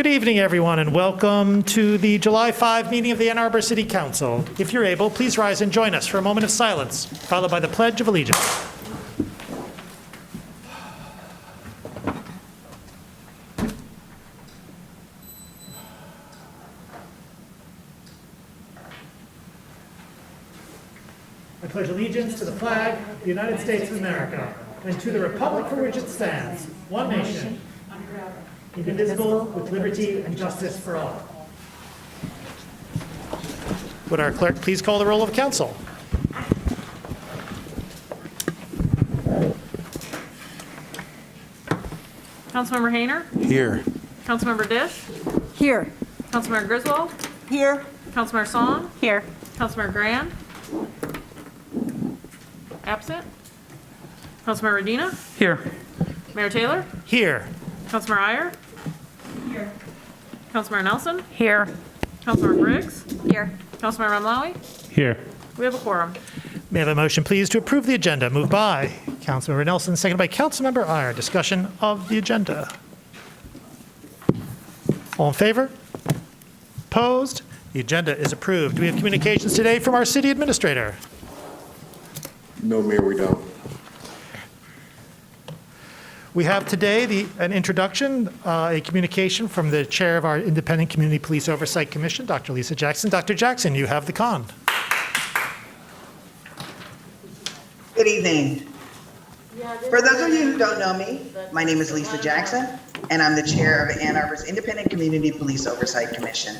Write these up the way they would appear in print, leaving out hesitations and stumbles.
Good evening, everyone, and welcome to the July 5 meeting of the Ann Arbor City Council. If you're able, please rise and join us for a moment of silence, followed by the Pledge of Allegiance. I pledge allegiance to the flag of the United States of America and to the republic for which it stands, one nation, indivisible, with liberty and justice for all. Would our clerk please call the roll of council? Councilmember Hayner? Here. Councilmember Dish? Here. Councilmember Griswold? Here. Councilmember Song? Here. Councilmember Grand? Absent? Councilmember Medina? Here. Mayor Taylor? Here. Councilmember Iyer? Here. Councilmember Nelson? Here. Councilmember Briggs? Here. Councilmember Ramlawi? Here. We have a quorum. May I have a motion, please, to approve the agenda? Moved by Councilmember Nelson, seconded by Councilmember Iyer. Discussion of the agenda. All in favor? Opposed? The agenda is approved. Do we have communications today from our city administrator? No, Mayor, we don't. We have today an introduction, a communication from the chair of our Independent Community Police Oversight Commission, Dr. Lisa Jackson. Dr. Jackson, you have the con. Good evening. For those of you who don't know me, my name is Lisa Jackson, and I'm the chair of Ann Arbor's Independent Community Police Oversight Commission.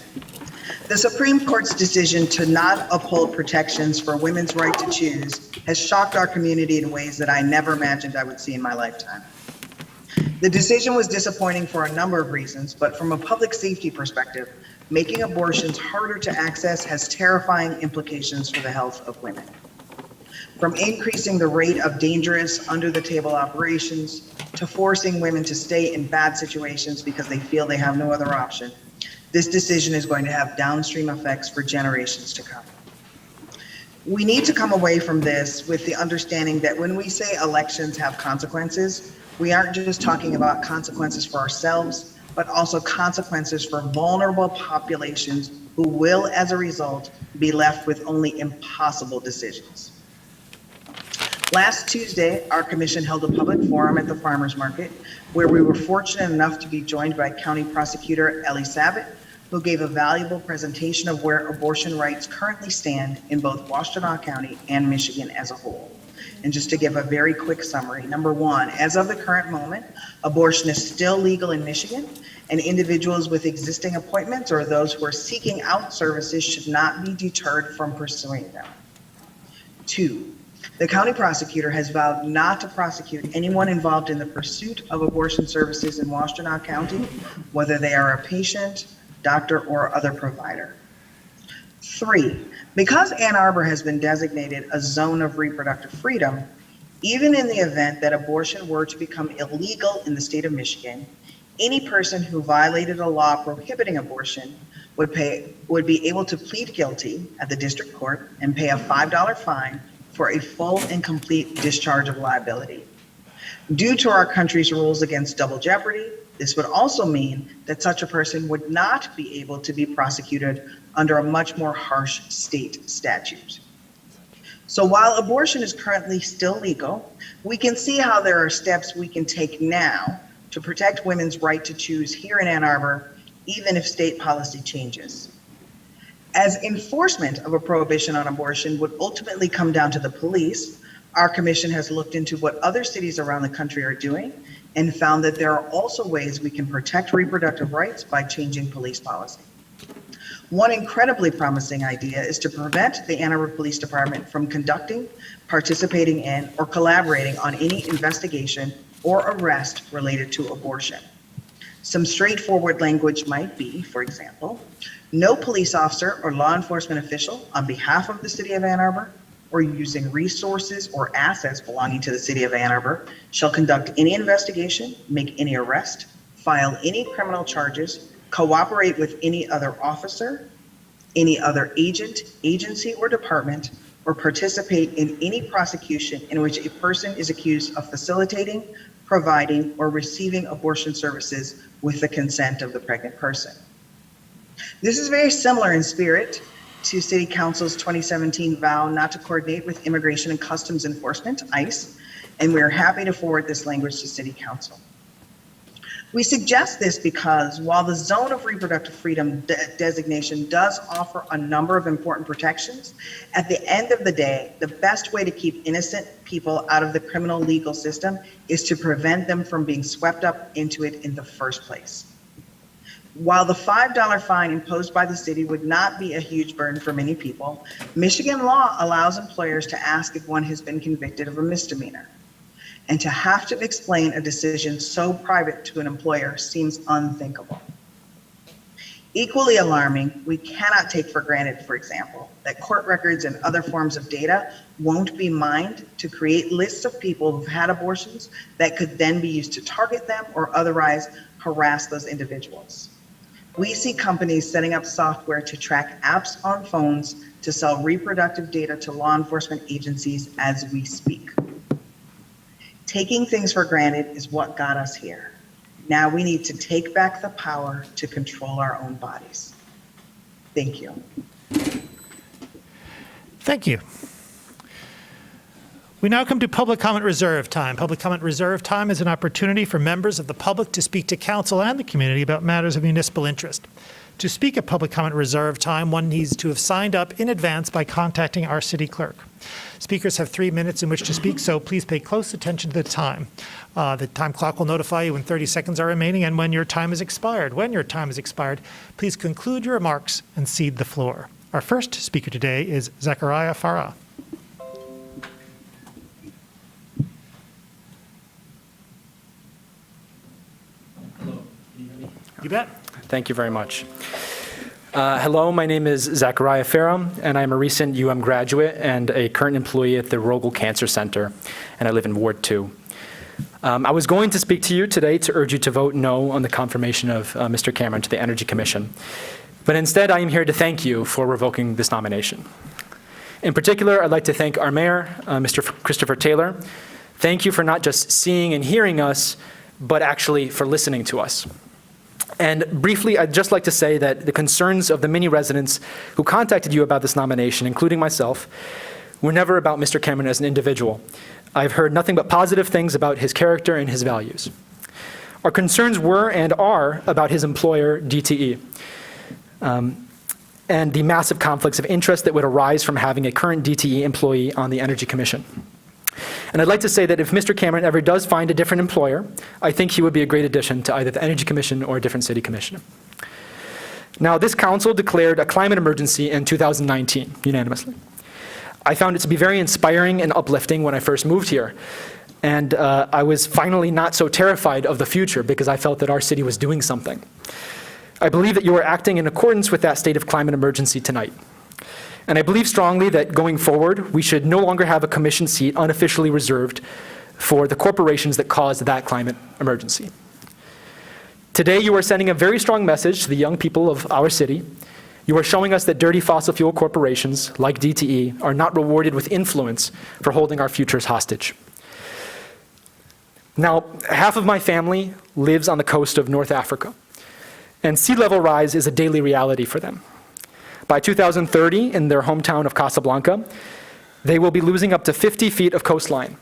The Supreme Court's decision to not uphold protections for women's right to choose has shocked our community in ways that I never imagined I would see in my lifetime. The decision was disappointing for a number of reasons, but from a public safety perspective, making abortions harder to access has terrifying implications for the health of women. From increasing the rate of dangerous under-the-table operations to forcing women to stay in bad situations because they feel they have no other option, this decision is going to have downstream effects for generations to come. We need to come away from this with the understanding that when we say elections have consequences, we aren't just talking about consequences for ourselves, but also consequences for vulnerable populations who will, as a result, be left with only impossible decisions. Last Tuesday, our commission held a public forum at the farmers market where we were fortunate enough to be joined by County Prosecutor Ellie Savitt, who gave a valuable presentation of where abortion rights currently stand in both Washtenaw County and Michigan as a whole. And just to give a very quick summary, number one, as of the current moment, abortion is still legal in Michigan, and individuals with existing appointments or those who are seeking out services should not be deterred from pursuing them. Two, the county prosecutor has vowed not to prosecute anyone involved in the pursuit of abortion services in Washtenaw County, whether they are a patient, doctor, or other provider. Three, because Ann Arbor has been designated a zone of reproductive freedom, even in the event that abortion were to become illegal in the state of Michigan, any person who violated a law prohibiting abortion would be able to plead guilty at the district court and pay a $5 fine for a full and complete discharge of liability. Due to our country's rules against double jeopardy, this would also mean that such a person would not be able to be prosecuted under a much more harsh state statute. So while abortion is currently still legal, we can see how there are steps we can take now to protect women's right to choose here in Ann Arbor, even if state policy changes. As enforcement of a prohibition on abortion would ultimately come down to the police, our commission has looked into what other cities around the country are doing and found that there are also ways we can protect reproductive rights by changing police policy. One incredibly promising idea is to prevent the Ann Arbor Police Department from conducting, participating in, or collaborating on any investigation or arrest related to abortion. Some straightforward language might be, for example, no police officer or law enforcement official on behalf of the city of Ann Arbor or using resources or assets belonging to the city of Ann Arbor shall conduct any investigation, make any arrest, file any criminal charges, cooperate with any other officer, any other agent, agency, or department, or participate in any prosecution in which a person is accused of facilitating, providing, or receiving abortion services with the consent of the pregnant person. This is very similar in spirit to City Council's 2017 vow not to coordinate with Immigration and Customs Enforcement, ICE, and we are happy to forward this language to City Council. We suggest this because while the zone of reproductive freedom designation does offer a number of important protections, at the end of the day, the best way to keep innocent people out of the criminal legal system is to prevent them from being swept up into it in the first place. While the $5 fine imposed by the city would not be a huge burden for many people, Michigan law allows employers to ask if one has been convicted of a misdemeanor. And to have to explain a decision so private to an employer seems unthinkable. Equally alarming, we cannot take for granted, for example, that court records and other forms of data won't be mined to create lists of people who've had abortions that could then be used to target them or otherwise harass those individuals. We see companies setting up software to track apps on phones to sell reproductive data to law enforcement agencies as we speak. Taking things for granted is what got us here. Now we need to take back the power to control our own bodies. Thank you. Thank you. We now come to public comment reserve time. Public comment reserve time is an opportunity for members of the public to speak to council and the community about matters of municipal interest. To speak at public comment reserve time, one needs to have signed up in advance by contacting our city clerk. Speakers have 3 minutes in which to speak, so please pay close attention to the time. The time clock will notify you when 30 seconds are remaining and when your time has expired. When your time has expired, please conclude your remarks and cede the floor. Our first speaker today is Zachariah Farah. You bet. Thank you very much. Hello, my name is Zachariah Farah, and I'm a recent UM graduate and a current employee at the Rogel Cancer Center, and I live in Ward 2. I was going to speak to you today to urge you to vote no on the confirmation of Mr. Cameron to the Energy Commission, but instead I am here to thank you for revoking this nomination. In particular, I'd like to thank our mayor, Mr. Christopher Taylor. Thank you for not just seeing and hearing us, but actually for listening to us. And briefly, I'd just like to say that the concerns of the many residents who contacted you about this nomination, including myself, were never about Mr. Cameron as an individual. I've heard nothing but positive things about his character and his values. Our concerns were and are about his employer, DTE, and the massive conflicts of interest that would arise from having a current DTE employee on the Energy Commission. And I'd like to say that if Mr. Cameron ever does find a different employer, I think he would be a great addition to either the Energy Commission or a different city commissioner. Now, this council declared a climate emergency in 2019, unanimously. I found it to be very inspiring and uplifting when I first moved here. And I was finally not so terrified of the future because I felt that our city was doing something. I believe that you are acting in accordance with that state of climate emergency tonight. And I believe strongly that going forward, we should no longer have a commission seat unofficially reserved for the corporations that caused that climate emergency. Today, you are sending a very strong message to the young people of our city. You are showing us that dirty fossil fuel corporations, like DTE, are not rewarded with influence for holding our futures hostage. Now, half of my family lives on the coast of North Africa, and sea level rise is a daily reality for them. By 2030, in their hometown of Casablanca, they will be losing up to 50 feet of coastline.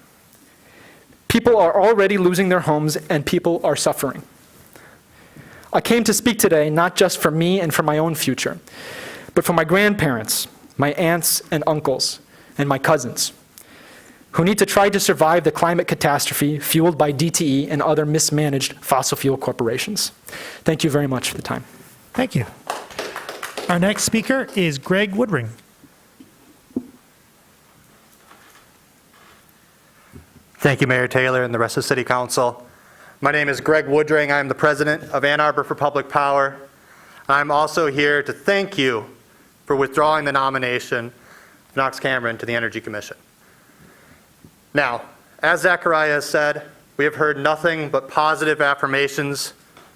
People are already losing their homes, and people are suffering. I came to speak today not just for me and for my own future, but for my grandparents, my aunts and uncles, and my cousins, who need to try to survive the climate catastrophe fueled by DTE and other mismanaged fossil fuel corporations. Thank you very much for the time. Thank you. Our next speaker is Greg Woodring. Thank you, Mayor Taylor and the rest of City Council. My name is Greg Woodring. I'm the president of Ann Arbor for Public Power. I'm also here to thank you for withdrawing the nomination of Knox Cameron to the Energy Commission. Now, as Zachariah has said, we have heard nothing but positive affirmations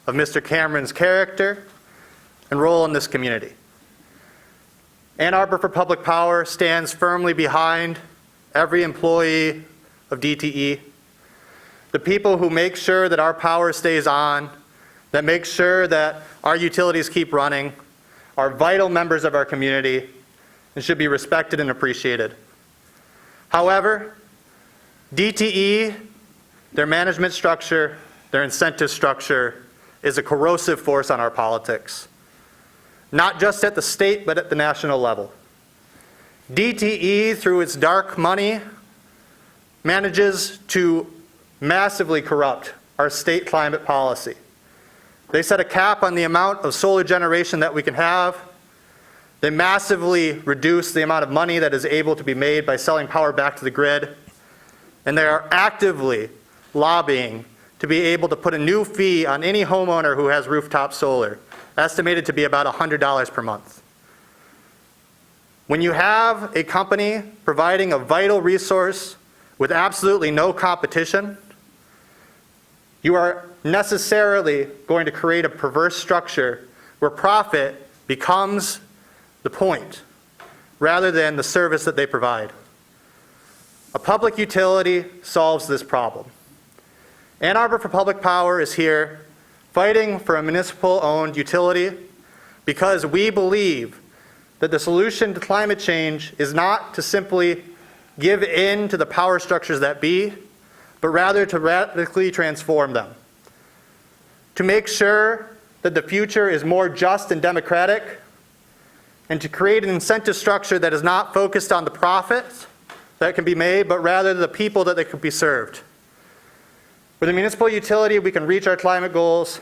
of Mr. Cameron's character and role in this community. Ann Arbor for Public Power stands firmly behind every employee of DTE. the people who make sure that our power stays on, that make sure that our utilities keep running, are vital members of our community and should be respected and appreciated. However, DTE, their management structure, their incentive structure, is a corrosive force on our politics, not just at the state, but at the national level. DTE, through its dark money, manages to massively corrupt our state climate policy. They set a cap on the amount of solar generation that we can have. They massively reduce the amount of money that is able to be made by selling power back to the grid. And they are actively lobbying to be able to put a new fee on any homeowner who has rooftop solar, estimated to be about $100 per month. When you have a company providing a vital resource with absolutely no competition, you are necessarily going to create a perverse structure where profit becomes the point rather than the service that they provide. A public utility solves this problem. Ann Arbor for Public Power is here fighting for a municipal-owned utility because we believe that the solution to climate change is not to simply give in to the power structures that be, but rather to radically transform them. To make sure that the future is more just and democratic, and to create an incentive structure that is not focused on the profits that can be made, but rather the people that they could be served. With a municipal utility, we can reach our climate goals,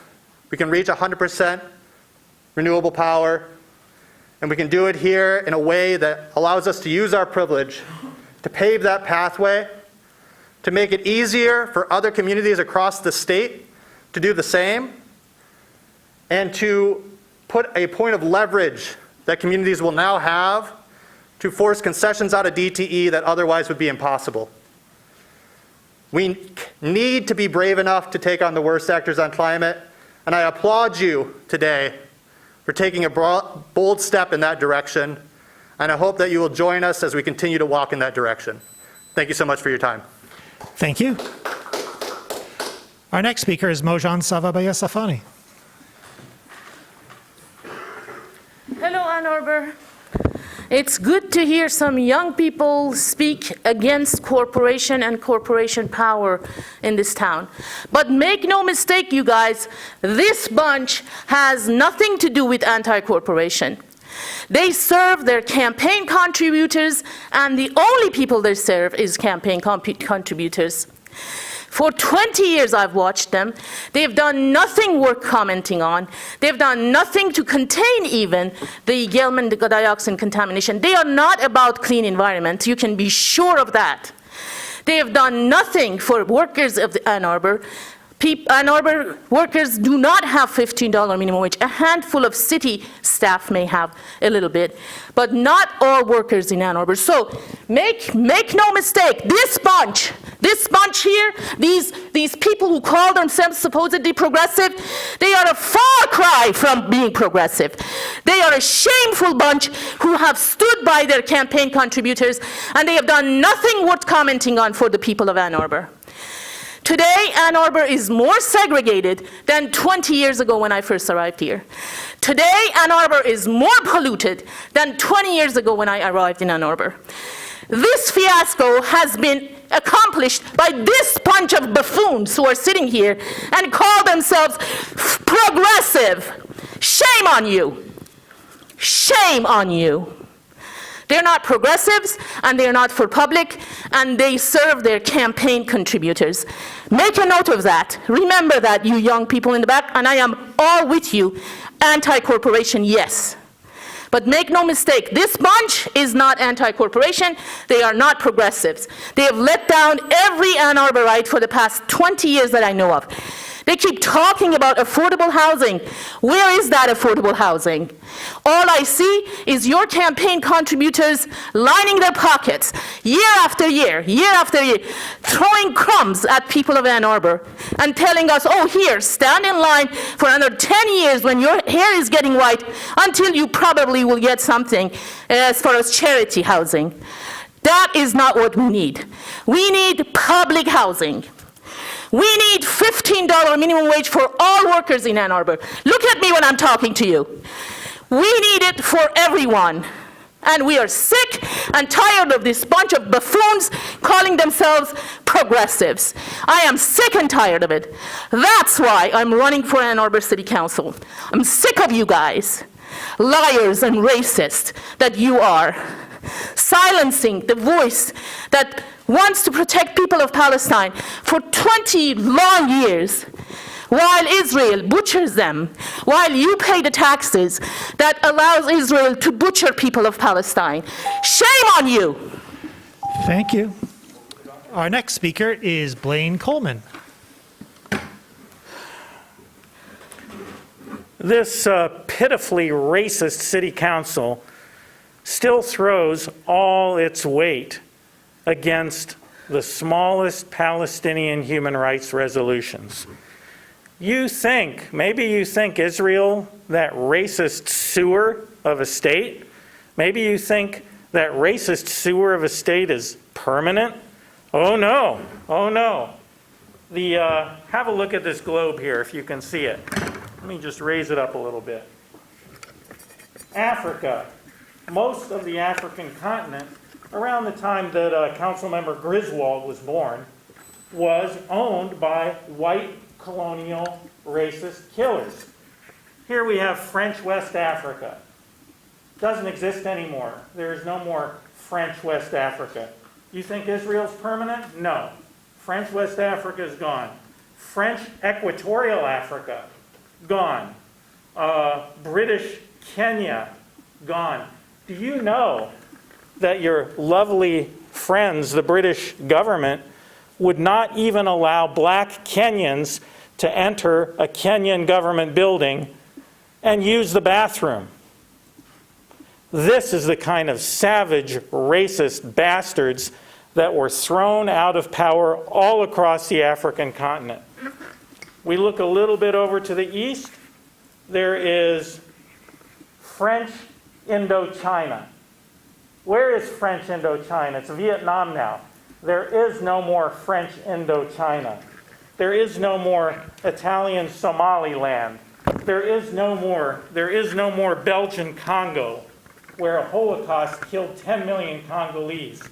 we can reach 100% renewable power, and we can do it here in a way that allows us to use our privilege to pave that pathway, to make it easier for other communities across the state to do the same, and to put a point of leverage that communities will now have to force concessions out of DTE that otherwise would be impossible. We need to be brave enough to take on the worst actors on climate, and I applaud you today for taking a bold step in that direction, and I hope that you will join us as we continue to walk in that direction. Thank you so much for your time. Thank you. Our next speaker is Mojan Savabaya Safani. Hello, Ann Arbor. It's good to hear some young people speak against corporation and corporation power in this town. But make no mistake, you guys, this bunch has nothing to do with anti-corporation. They serve their campaign contributors, and the only people they serve is campaign contributors. For 20 years I've watched them. They've done nothing worth commenting on. They've done nothing to contain even the Gelman dioxin contamination. They are not about clean environment. You can be sure of that. They have done nothing for workers of Ann Arbor. Ann Arbor workers do not have $15 minimum wage. A handful of city staff may have a little bit, but not all workers in Ann Arbor. So make no mistake, this bunch here, these people who call themselves supposedly progressive, they are a far cry from being progressive. They are a shameful bunch who have stood by their campaign contributors, and they have done nothing worth commenting on for the people of Ann Arbor. Today, Ann Arbor is more segregated than 20 years ago when I first arrived here. Today, Ann Arbor is more polluted than 20 years ago when I arrived in Ann Arbor. This fiasco has been accomplished by this bunch of buffoons who are sitting here and call themselves progressive. Shame on you. Shame on you. They're not progressives, and they're not for public, and they serve their campaign contributors. Make a note of that. Remember that, you young people in the back, and I am all with you. Anti-corporation, yes. But make no mistake, this bunch is not anti-corporation. They are not progressives. They have let down every Ann Arborite for the past 20 years that I know of. They keep talking about affordable housing. Where is that affordable housing? All I see is your campaign contributors lining their pockets year after year, throwing crumbs at people of Ann Arbor and telling us, oh, here, stand in line for another 10 years when your hair is getting white until you probably will get something as far as charity housing. That is not what we need. We need public housing. We need $15 minimum wage for all workers in Ann Arbor. Look at me when I'm talking to you. We need it for everyone. And we are sick and tired of this bunch of buffoons calling themselves progressives. I am sick and tired of it. That's why I'm running for Ann Arbor City Council. I'm sick of you guys, liars and racists that you are, silencing the voice that wants to protect people of Palestine for 20 long years, while Israel butchers them, while you pay the taxes that allows Israel to butcher people of Palestine. Shame on you! Thank you. Our next speaker is Blaine Coleman. This pitifully racist city council still throws all its weight against the smallest Palestinian human rights resolutions. Maybe you think Israel, that racist sewer of a state, maybe you think that racist sewer of a state is permanent? Oh no, oh no. Have a look at this globe here if you can see it. Let me just raise it up a little bit. Africa, most of the African continent, around the time that Councilmember Griswold was born, was owned by white colonial racist killers. Here we have French West Africa. Doesn't exist anymore. There is no more French West Africa. You think Israel's permanent? No. French West Africa is gone. French Equatorial Africa, gone. British Kenya, gone. Do you know that your lovely friends, the British government, would not even allow black Kenyans to enter a Kenyan government building and use the bathroom? This is the kind of savage, racist bastards that were thrown out of power all across the African continent. We look a little bit over to the east. There is French Indochina. Where is French Indochina? It's Vietnam now. There is no more French Indochina. There is no more Italian Somaliland. There is no more Belgian Congo, where a Holocaust killed 10 million Congolese.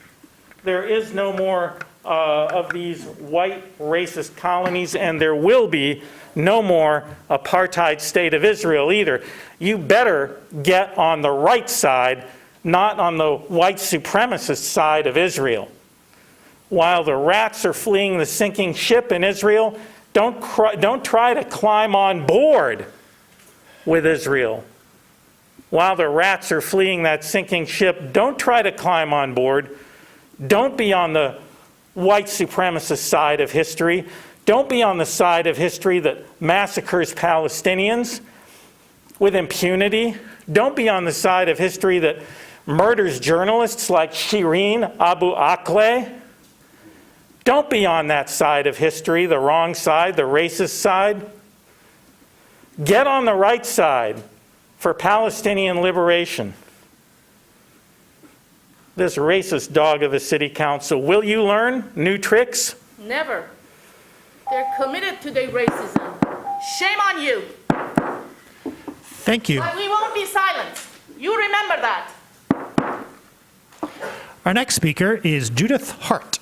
There is no more of these white racist colonies, and there will be no more apartheid state of Israel either. You better get on the right side, not on the white supremacist side of Israel. While the rats are fleeing the sinking ship in Israel, don't try to climb on board with Israel. While the rats are fleeing that sinking ship, don't try to climb on board. Don't be on the white supremacist side of history. Don't be on the side of history that massacres Palestinians with impunity. Don't be on the side of history that murders journalists like Shireen Abu Akleh. Don't be on that side of history, the wrong side, the racist side. Get on the right side for Palestinian liberation. This racist dog of a city council, will you learn new tricks? Never. They're committed to their racism. Shame on you. Thank you. But we won't be silenced. You remember that. Our next speaker is Judith Hart.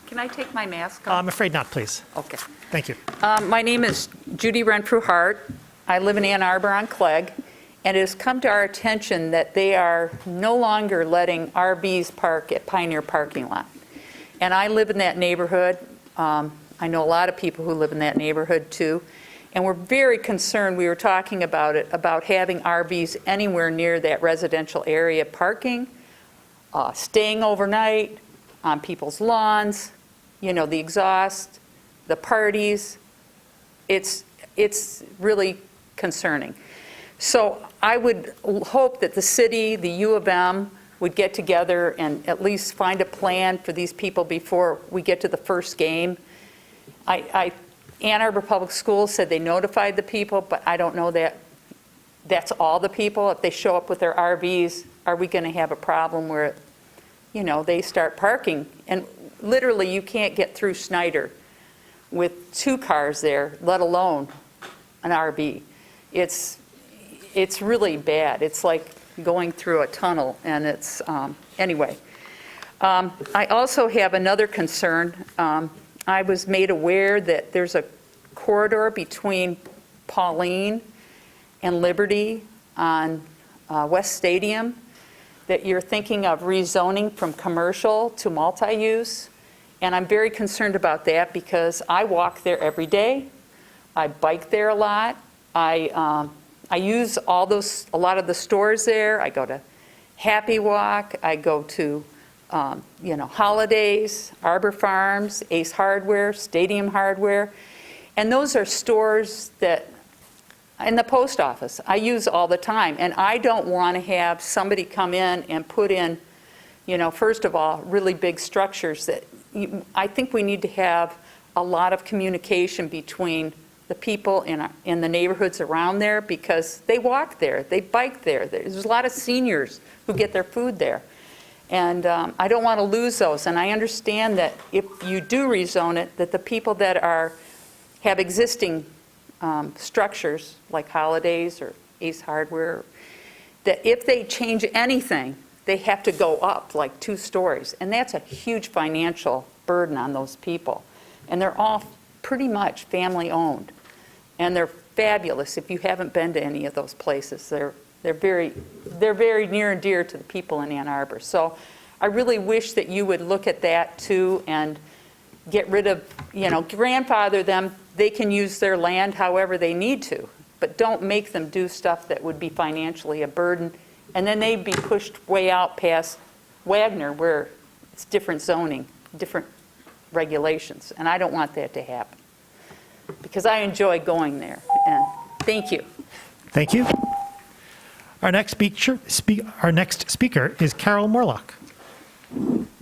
Can I take my mask off? I'm afraid not, please. Okay. Thank you. My name is Judy Renfrew Hart. I live in Ann Arbor on Clegg, and it has come to our attention that they are no longer letting RVs park at Pioneer parking lot. And I live in that neighborhood. I know a lot of people who live in that neighborhood too. And we're very concerned, we were talking about it, about having RVs anywhere near that residential area parking, staying overnight on people's lawns, you know, the exhaust, the parties. It's really concerning. So I would hope that the city, the U of M, would get together and at least find a plan for these people before we get to the first game. Ann Arbor Public Schools said they notified the people, but I don't know that that's all the people. If they show up with their RVs, are we going to have a problem where, you know, they start parking? And literally, you can't get through Snyder with 2 cars there, let alone an RV. It's really bad. It's like going through a tunnel, and it's, anyway. I also have another concern. I was made aware that there's a corridor between Pauline and Liberty on West Stadium that you're thinking of rezoning from commercial to multi-use. And I'm very concerned about that because I walk there every day. I bike there a lot. I use a lot of the stores there. I go to Happy Walk. I go to, Holidays, Arbor Farms, Ace Hardware, Stadium Hardware. And those are stores that, in the post office, I use all the time. And I don't want to have somebody come in and put in, first of all, really big structures that I think we need to have a lot of communication between the people in the neighborhoods around there because they walk there, they bike there. There's a lot of seniors who get their food there. And I don't want to lose those. And I understand that if you do rezone it, that the people that have existing structures like Holidays or Ace Hardware, that if they change anything, they have to go up like 2 stories. And that's a huge financial burden on those people. And they're all pretty much family-owned. And they're fabulous if you haven't been to any of those places. They're very near and dear to the people in Ann Arbor. So I really wish that you would look at that too and get rid of, grandfather them. They can use their land however they need to, but don't make them do stuff that would be financially a burden. And then they'd be pushed way out past Wagner where it's different zoning, different regulations. And I don't want that to happen because I enjoy going there. And thank you. Thank you. Our next speaker is Carol Morlock.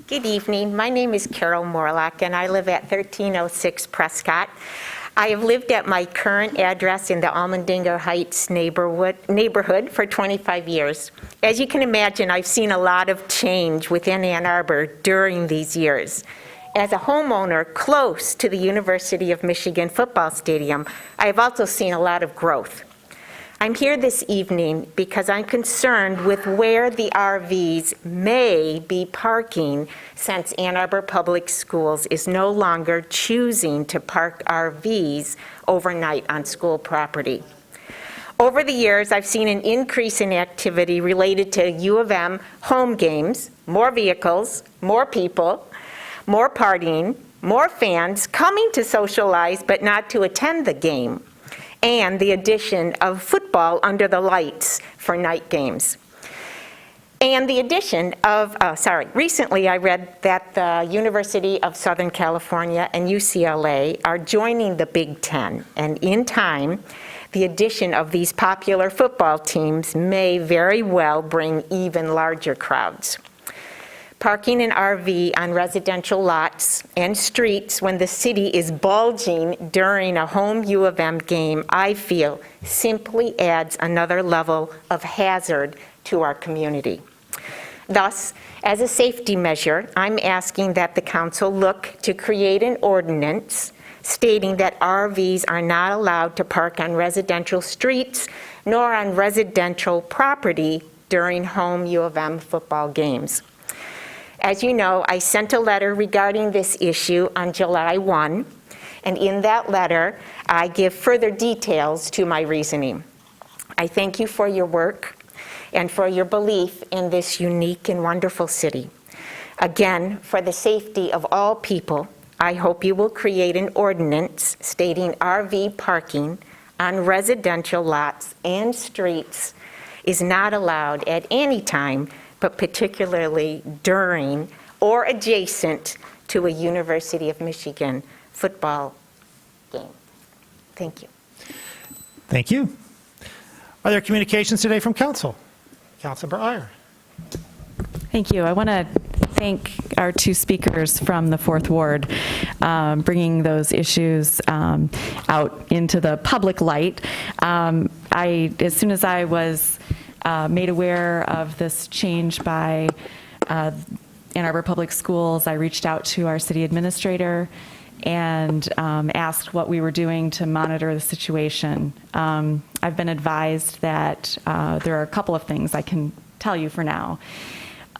Good evening. My name is Carol Morlock, and I live at 1306 Prescott. I have lived at my current address in the Almendinger Heights neighborhood for 25 years. As you can imagine, I've seen a lot of change within Ann Arbor during these years. As a homeowner close to the University of Michigan football stadium, I have also seen a lot of growth. I'm here this evening because I'm concerned with where the RVs may be parking since Ann Arbor Public Schools is no longer choosing to park RVs overnight on school property. Over the years, I've seen an increase in activity related to U of M home games, more vehicles, more people, more partying, more fans coming to socialize but not to attend the game, and the addition of football under the lights for night games. And the addition of, recently I read that the University of Southern California and UCLA are joining the Big Ten, and in time, the addition of these popular football teams may very well bring even larger crowds. Parking an RV on residential lots and streets when the city is bulging during a home U of M game, I feel, simply adds another level of hazard to our community. Thus, as a safety measure, I'm asking that the council look to create an ordinance stating that RVs are not allowed to park on residential streets nor on residential property during home U of M football games. As you know, I sent a letter regarding this issue on July 1, and in that letter, I give further details to my reasoning. I thank you for your work and for your belief in this unique and wonderful city. Again, for the safety of all people, I hope you will create an ordinance stating RV parking on residential lots and streets is not allowed at any time, but particularly during or adjacent to a University of Michigan football game. Thank you. Thank you. Are there communications today from council? Councilmember Iyer. Thank you. I want to thank our 2 speakers from the 4th Ward, bringing those issues out into the public light. As soon as I was made aware of this change by Ann Arbor Public Schools, I reached out to our city administrator and asked what we were doing to monitor the situation. I've been advised that there are a couple of things I can tell you for now.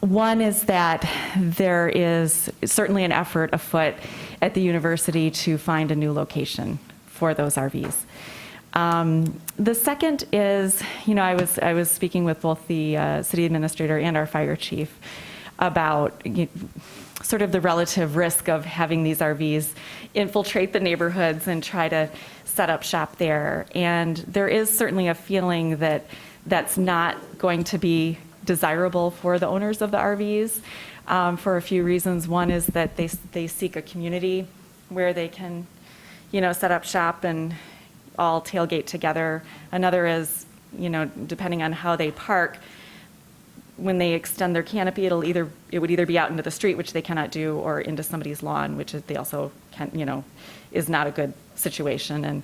One is that there is certainly an effort afoot at the university to find a new location for those RVs. The second is, I was speaking with both the city administrator and our fire chief about sort of the relative risk of having these RVs infiltrate the neighborhoods and try to set up shop there. And there is certainly a feeling that that's not going to be desirable for the owners of the RVs for a few reasons. One is that they seek a community where they can, set up shop and all tailgate together. Another is, depending on how they park, when they extend their canopy, it would either be out into the street, which they cannot do, or into somebody's lawn, which they also can, is not a good situation.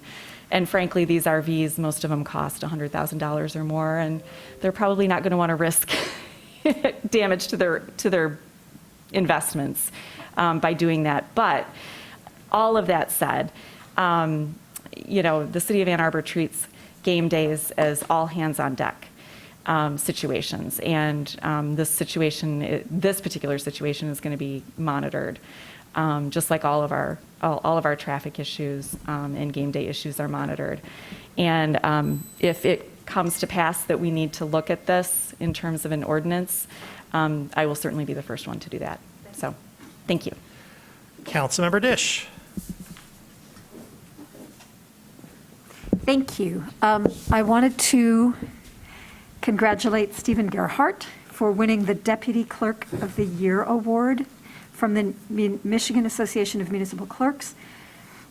And frankly, these RVs, most of them cost $100,000 or more, and they're probably not going to want to risk damage to their investments by doing that. But all of that said, the city of Ann Arbor treats game days as all hands on deck situations, and this particular situation is going to be monitored, just like all of our traffic issues and game day issues are monitored. And if it comes to pass that we need to look at this in terms of an ordinance, I will certainly be the first one to do that. So, thank you. Councilmember Dish. Thank you. I wanted to congratulate Stephen Gerhardt for winning the Deputy Clerk of the Year Award from the Michigan Association of Municipal Clerks.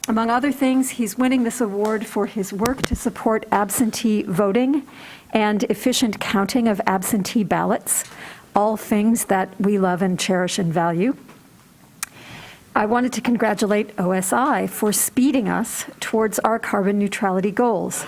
Among other things, he's winning this award for his work to support absentee voting and efficient counting of absentee ballots, all things that we love and cherish and value. I wanted to congratulate OSI for speeding us towards our carbon neutrality goals.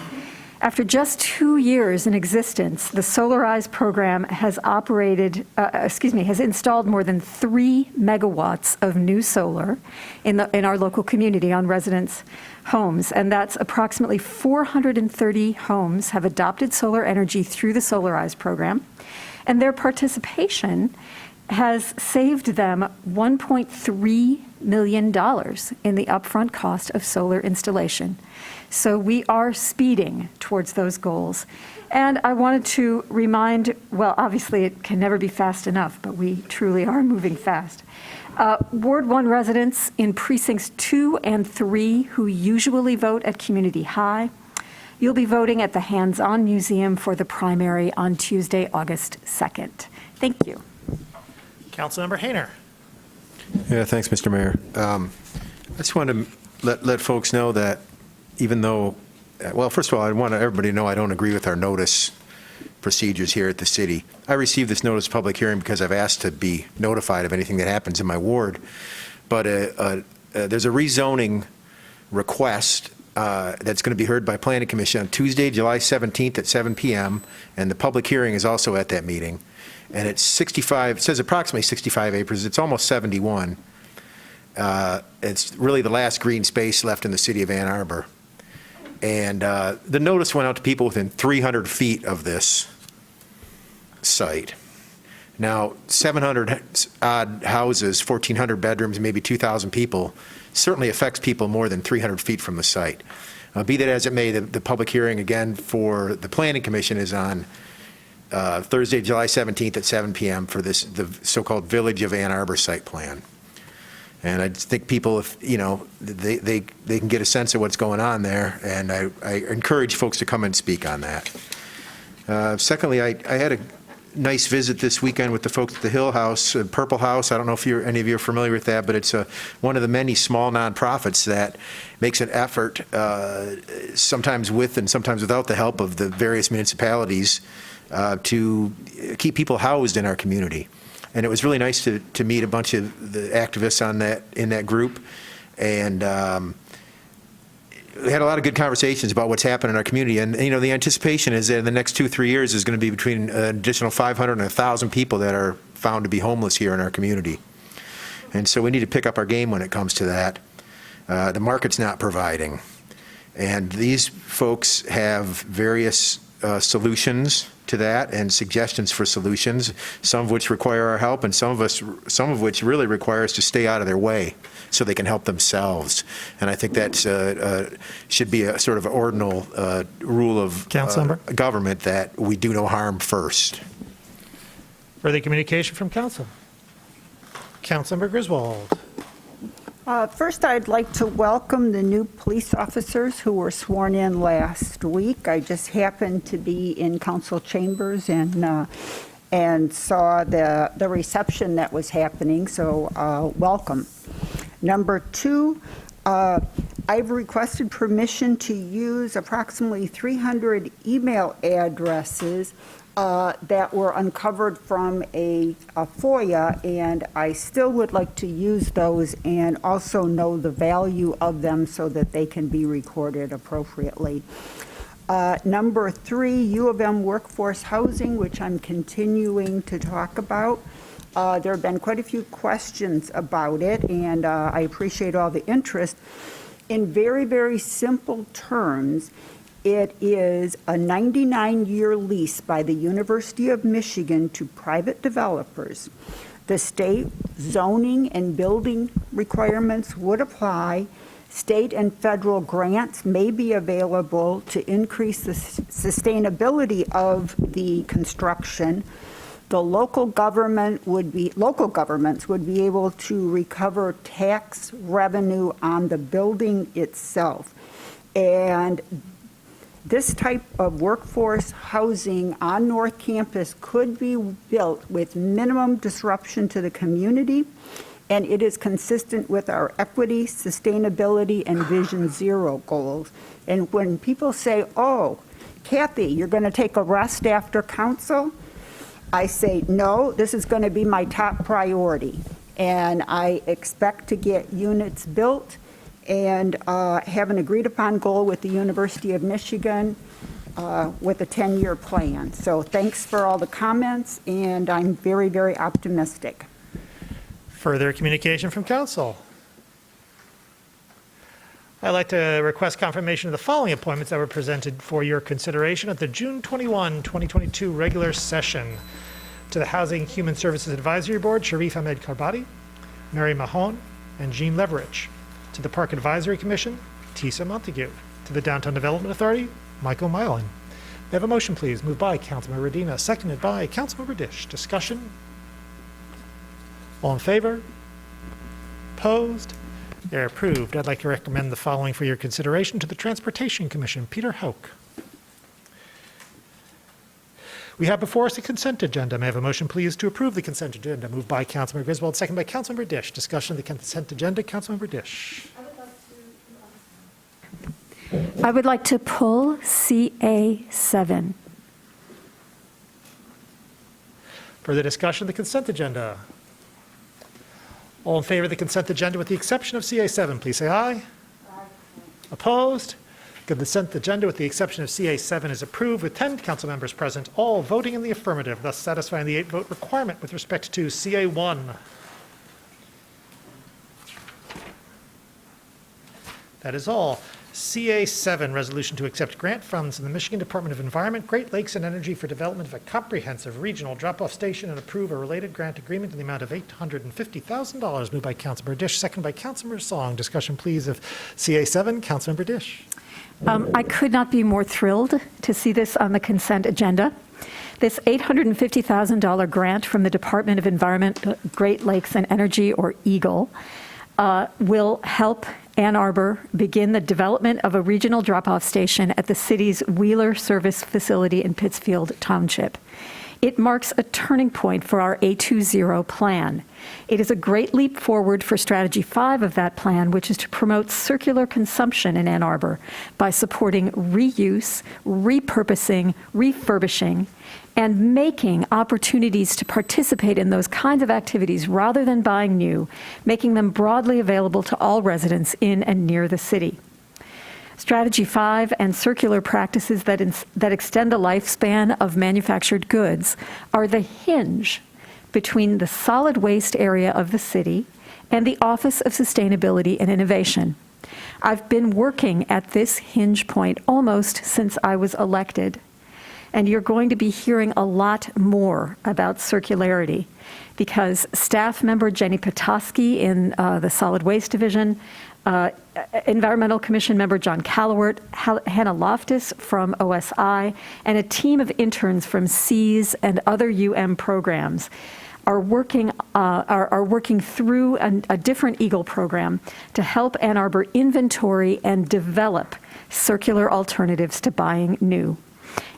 After just 2 years in existence, the Solarize program has has installed more than 3 megawatts of new solar in our local community on residents' homes, and that's approximately 430 homes have adopted solar energy through the Solarize program, and their participation has saved them $1.3 million in the upfront cost of solar installation. So we are speeding towards those goals. And I wanted to remind, well, obviously it can never be fast enough, but we truly are moving fast. Ward 1 residents in precincts 2 and 3 who usually vote at Community High, you'll be voting at the Hands-On Museum for the primary on Tuesday, August 2nd. Thank you. Councilmember Hayner. Yeah, thanks, Mr. Mayor. I just want to let folks know that even though, well, first of all, I want everybody to know I don't agree with our notice procedures here at the city. I received this notice of public hearing because I've asked to be notified of anything that happens in my ward. But there's a rezoning request that's going to be heard by Planning Commission on Tuesday, July 17th at 7 p.m. And the public hearing is also at that meeting. And it's 65, it says approximately 65 acres. It's almost 71. It's really the last green space left in the city of Ann Arbor. And the notice went out to people within 300 feet of this site. Now, 700 odd houses, 1,400 bedrooms, maybe 2,000 people, certainly affects people more than 300 feet from the site. Be that as it may, the public hearing again for the Planning Commission is on Thursday, July 17th at 7 p.m. for the so-called Village of Ann Arbor site plan. And I just think people, if they can get a sense of what's going on there, and I encourage folks to come and speak on that. Secondly, I had a nice visit this weekend with the folks at the Hill House, Purple House. I don't know if any of you are familiar with that, but it's one of the many small nonprofits that makes an effort, sometimes with and sometimes without the help of the various municipalities, to keep people housed in our community. And it was really nice to meet a bunch of the activists in that group. And we had a lot of good conversations about what's happened in our community. And, the anticipation is that in the next 2-3 years is going to be between an additional 500 and 1,000 people that are found to be homeless here in our community. And so we need to pick up our game when it comes to that. the market's not providing. And these folks have various solutions to that and suggestions for solutions, some of which require our help and some of which really require us to stay out of their way so they can help themselves. And I think that should be a sort of ordinal rule of government, that we do no harm first. Further communication from council. Councilmember Griswold. First, I'd like to welcome the new police officers who were sworn in last week. I just happened to be in council chambers and saw the reception that was happening, so welcome. Number two, I've requested permission to use approximately 300 email addresses that were uncovered from a FOIA, and I still would like to use those and also know the value of them so that they can be recorded appropriately. Number three, U of M workforce housing, which I'm continuing to talk about. There have been quite a few questions about it, and I appreciate all the interest. In very, very simple terms, it is a 99-year lease by the University of Michigan to private developers. The state zoning and building requirements would apply. State and federal grants may be available to increase the sustainability of the construction. The local governments would be able to recover tax revenue on the building itself. And this type of workforce housing on North Campus could be built with minimum disruption to the community, and it is consistent with our equity, sustainability, and Vision Zero goals. And when people say, oh, Kathy, you're going to take a rest after council, I say, no, this is going to be my top priority. And I expect to get units built and have an agreed upon goal with the University of Michigan with a 10-year plan. So thanks for all the comments, and I'm very, very optimistic. Further communication from council. I'd like to request confirmation of the following appointments that were presented for your consideration at the June 21, 2022 regular session. To the Housing Human Services Advisory Board, Sharif Ahmed Karbati, Mary Mahone, and Jean Leverich. To the Park Advisory Commission, Tisa Montague. To the Downtown Development Authority, Michael Mylan. May I have a motion, please? Moved by Councilmember Redina, seconded by Councilmember Dish. Discussion? All in favor? Opposed? They're approved. I'd like to recommend the following for your consideration to the Transportation Commission. Peter Hauk. We have before us a consent agenda. May I have a motion, please, to approve the consent agenda? Moved by Councilmember Griswold, seconded by Councilmember Dish. Discussion of the consent agenda. Councilmember Dish. I would like to pull CA7. Further discussion of the consent agenda. All in favor of the consent agenda with the exception of CA7, please say aye. Aye. Opposed? The consent agenda with the exception of CA7 is approved with 10 council members present, all voting in the affirmative, thus satisfying the 8-vote requirement with respect to CA1. That is all. CA7, resolution to accept grant funds in the Michigan Department of Environment, Great Lakes and Energy for development of a comprehensive regional drop-off station and approve a related grant agreement in the amount of $850,000. Moved by Councilmember Dish, seconded by Councilmember Song. Discussion, please, of CA7. Councilmember Dish. I could not be more thrilled to see this on the consent agenda. This $850,000 grant from the Department of Environment, Great Lakes and Energy, or EAGLE, will help Ann Arbor begin the development of a regional drop-off station at the city's Wheeler Service Facility in Pittsfield Township. It marks a turning point for our A20 plan. It is a great leap forward for Strategy 5 of that plan, which is to promote circular consumption in Ann Arbor by supporting reuse, repurposing, refurbishing, and making opportunities to participate in those kinds of activities rather than buying new, making them broadly available to all residents in and near the city. Strategy 5 and circular practices that extend the lifespan of manufactured goods are the hinge between the solid waste area of the city and the Office of Sustainability and Innovation. I've been working at this hinge point almost since I was elected, and you're going to be hearing a lot more about circularity because staff member Jenny Petoskey in the Solid Waste Division, Environmental Commission member John Callowart, Hannah Loftus from OSI, and a team of interns from SEAS and other programs are working through a different EAGLE program to help Ann Arbor inventory and develop circular alternatives to buying new.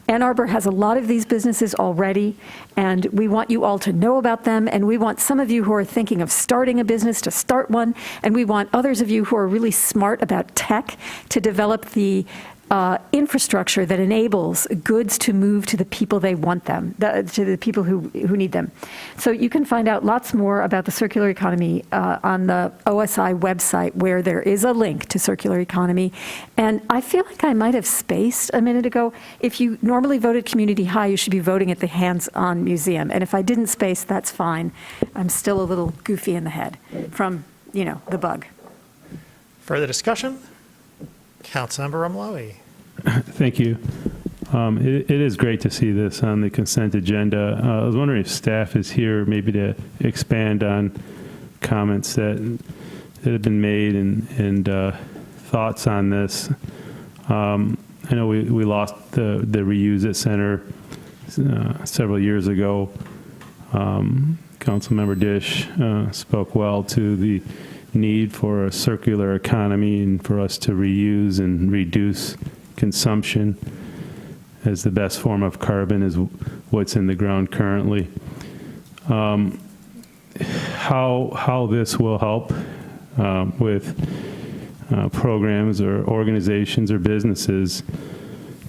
Ann Arbor has a lot of these businesses already, and we want you all to know about them, and we want some of you who are thinking of starting a business to start one, and we want others of you who are really smart about tech to develop the infrastructure that enables goods to move to the people they want them, to the people who need them. So you can find out lots more about the circular economy on the OSI website, where there is a link to circular economy. And I feel like I might have spaced a minute ago. If you normally voted community high, you should be voting at the Hands-On Museum. And if I didn't space, that's fine. I'm still a little goofy in the head from, the bug. Further discussion? Councilmember Romalowi. Thank you. It is great to see this on the consent agenda. I was wondering if staff is here maybe to expand on comments that have been made and thoughts on this. I know we lost the Reuse It Center several years ago. Councilmember Dish spoke well to the need for a circular economy and for us to reuse and reduce consumption, as the best form of carbon is what's in the ground currently. How this will help with programs or organizations or businesses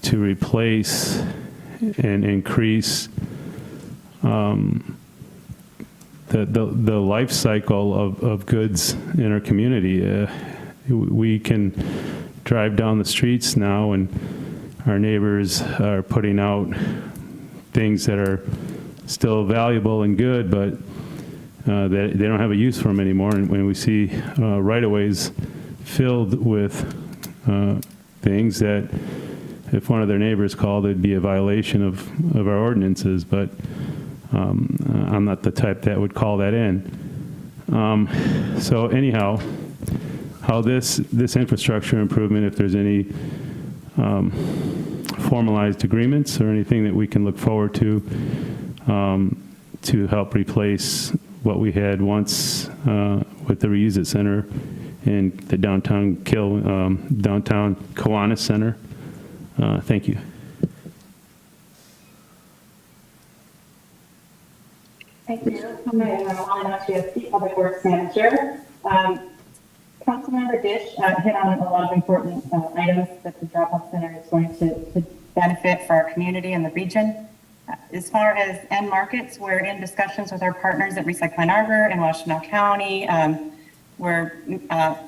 to replace and increase the life cycle of goods in our community. We can drive down the streets now and our neighbors are putting out things that are still valuable and good, but they don't have a use for them anymore. And when we see right-of-ways filled with things that if one of their neighbors called, it'd be a violation of our ordinances, but I'm not the type that would call that in. So anyhow, how this infrastructure improvement, if there's any formalized agreements or anything that we can look forward to help replace what we had once with the Reuse It Center and the downtown Kiwanis Center. Thank you. Thank you. I'm actually a Public Works Manager. Councilmember Dish hit on a lot of important items that the drop-off center is going to benefit for our community and the region. As far as end markets, we're in discussions with our partners at Recycling Arbor in Washtenaw County. We're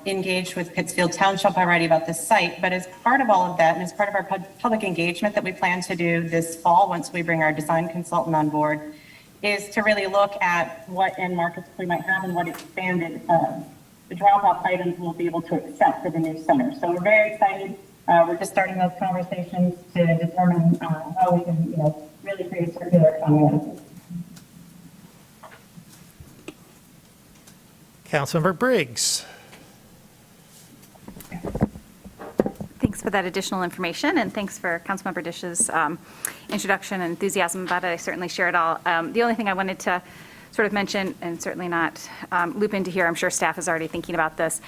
engaged with Pittsfield Township already about this site, but as part of all of that and as part of our public engagement that we plan to do this fall once we bring our design consultant on board, is to really look at what end markets we might have and what expanded the drop-off items we'll be able to accept for the new center. So we're very excited. We're just starting those conversations to determine how we can, really create a circular economy. Councilmember Briggs. Thanks for that additional information, and thanks for Councilmember Dish's introduction and enthusiasm about it. I certainly share it all. The only thing I wanted to sort of mention, and certainly not loop into here, I'm sure staff is already thinking about this,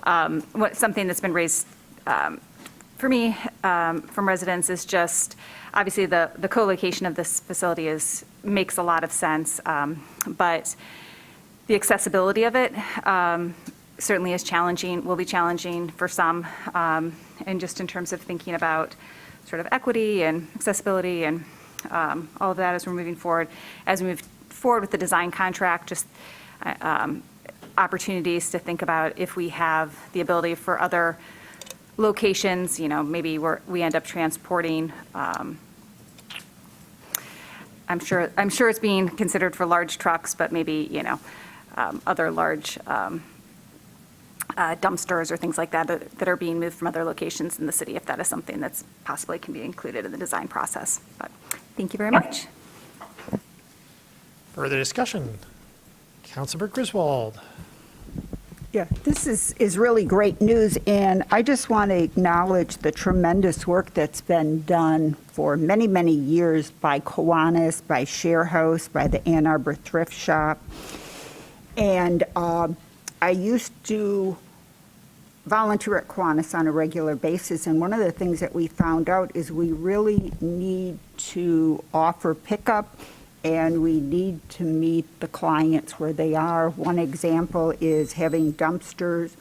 something that's been raised for me from residents is just, obviously the co-location of this facility makes a lot of sense, but the accessibility of it certainly is challenging, will be challenging for some, and just in terms of thinking about sort of equity and accessibility and all of that as we're moving forward. As we move forward with the design contract, just opportunities to think about if we have the ability for other locations, maybe we end up transporting, I'm sure it's being considered for large trucks, but maybe, other large dumpsters or things like that that are being moved from other locations in the city, if that is something that's possibly can be included in the design process. But thank you very much. Further discussion? Councilmember Griswold. Yeah, this is really great news, and I just want to acknowledge the tremendous work that's been done for many, many years by Kiwanis, by Share House, by the Ann Arbor Thrift Shop. And I used to volunteer at Kiwanis on a regular basis, and one of the things that we found out is we really need to offer pickup, and we need to meet the clients where they are. One example is having dumpsters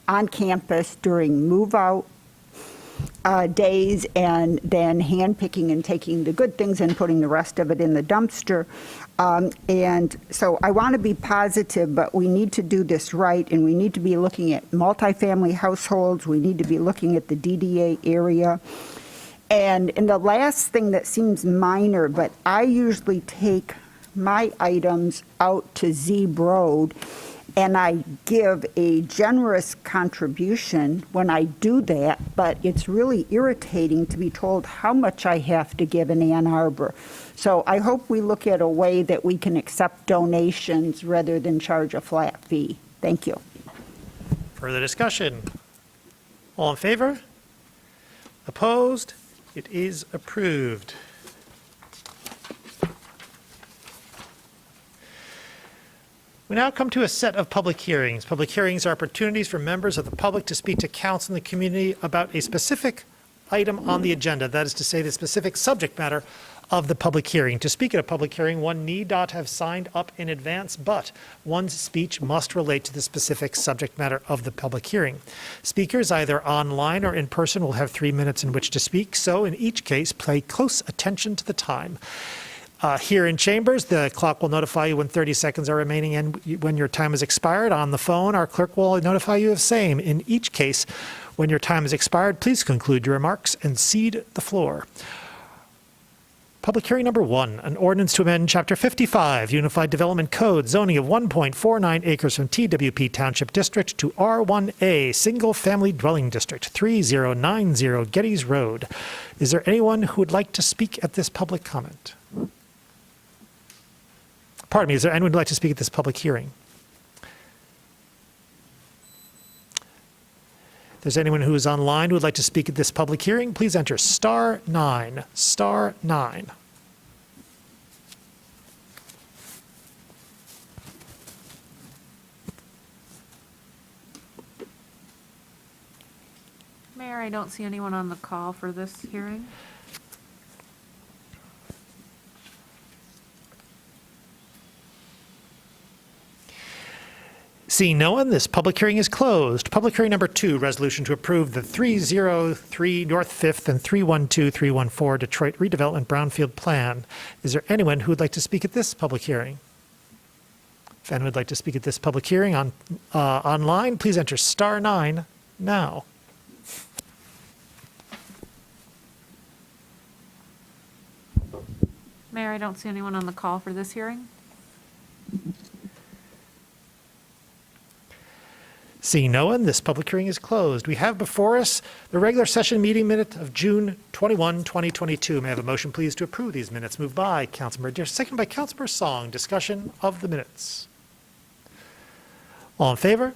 on campus during move-out days, and then hand-picking and taking the good things and putting the rest of it in the dumpster. And so I want to be positive, but we need to do this right, and we need to be looking at multifamily households. We need to be looking at the DDA area. And the last thing that seems minor, but I usually take my items out to Zeeb Road, and I give a generous contribution when I do that, but it's really irritating to be told how much I have to give in Ann Arbor. So I hope we look at a way that we can accept donations rather than charge a flat fee. Thank you. Further discussion? All in favor? Opposed? It is approved. We now come to a set of public hearings. Public hearings are opportunities for members of the public to speak to council and the community about a specific item on the agenda, that is to say, the specific subject matter of the public hearing. To speak at a public hearing, one need not have signed up in advance, but one's speech must relate to the specific subject matter of the public hearing. Speakers, either online or in person, will have 3 minutes in which to speak, so in each case, pay close attention to the time. Here in chambers, the clock will notify you when 30 seconds are remaining and when your time has expired. On the phone, our clerk will notify you of same. In each case, when your time has expired, please conclude your remarks and cede the floor. Public hearing number 1, an ordinance to amend Chapter 55, Unified Development Code, zoning of 1.49 acres from TWP Township District to R1A, Single Family Dwelling District, 3090 Gettys Road. Is there anyone who would like to speak at this public comment? Pardon me, is there anyone who would like to speak at this public hearing? If there's anyone who is online who would like to speak at this public hearing, please enter *9, *9. Mayor, I don't see anyone on the call for this hearing. Seeing no one, this public hearing is closed. Public hearing number 2, resolution to approve the 303 North 5th and 312-314 Detroit redevelopment Brownfield plan. Is there anyone who would like to speak at this public hearing? If anyone would like to speak at this public hearing online, please enter *9 now. Mayor, I don't see anyone on the call for this hearing. Seeing no one, this public hearing is closed. We have before us the regular session meeting minute of June 21, 2022. May I have a motion, please, to approve these minutes? Moved by Councilmember Dish, second by Councilmember Song. Discussion of the minutes. All in favor?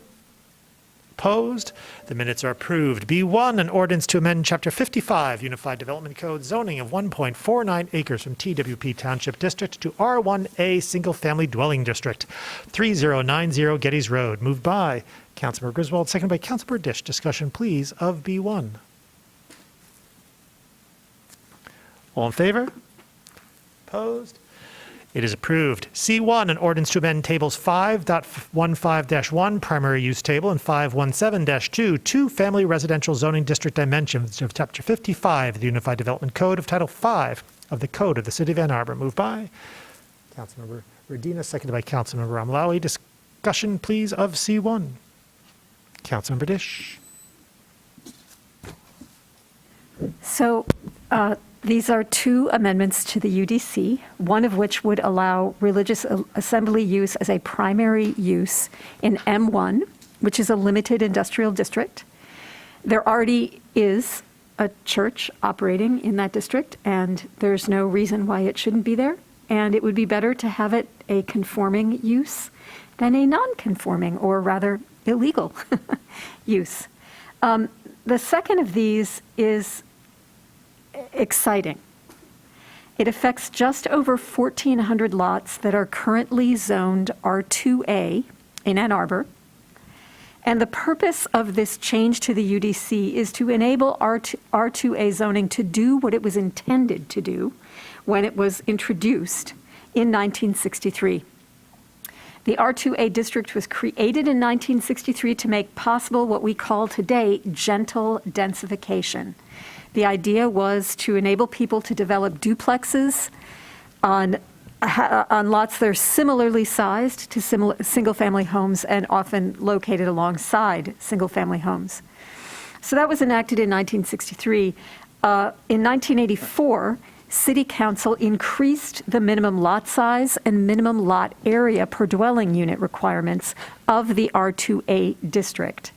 Opposed? The minutes are approved. B1, an ordinance to amend Chapter 55, Unified Development Code, zoning of 1.49 acres from TWP Township District to R1A Single Family Dwelling District, 3090 Gettys Road. Moved by Councilmember Griswold, seconded by Councilmember Dish. Discussion, please, of B1. All in favor? Opposed? It is approved. C1, an ordinance to amend tables 5.15-1 primary use table and 517-2 two-family residential zoning district dimensions of Chapter 55 of the Unified Development Code of Title 5 of the Code of the City of Ann Arbor. Moved by Councilmember Redina, seconded by Councilmember Amlawi. Discussion, please, of C1. Councilmember Dish. So these are 2 amendments to the UDC, one of which would allow religious assembly use as a primary use in M1, which is a limited industrial district. There already is a church operating in that district, and there's no reason why it shouldn't be there. And it would be better to have it a conforming use than a non-conforming, or rather illegal use. The second of these is exciting. It affects just over 1,400 lots that are currently zoned R2A in Ann Arbor. And the purpose of this change to the UDC is to enable R2A zoning to do what it was intended to do when it was introduced in 1963. The R2A district was created in 1963 to make possible what we call today gentle densification. The idea was to enable people to develop duplexes on lots that are similarly sized to single-family homes and often located alongside single-family homes. So that was enacted in 1963. In 1984, City Council increased the minimum lot size and minimum lot area per dwelling unit requirements of the R2A district.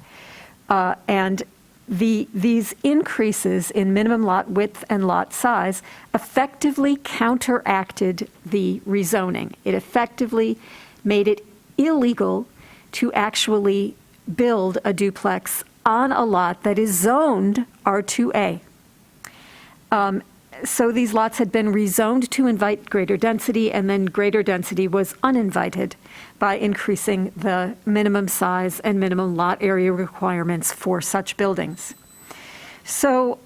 And these increases in minimum lot width and lot size effectively counteracted the rezoning. It effectively made it illegal to actually build a duplex on a lot that is zoned R2A. So these lots had been rezoned to invite greater density, and then greater density was uninvited by increasing the minimum size and minimum lot area requirements for such buildings. So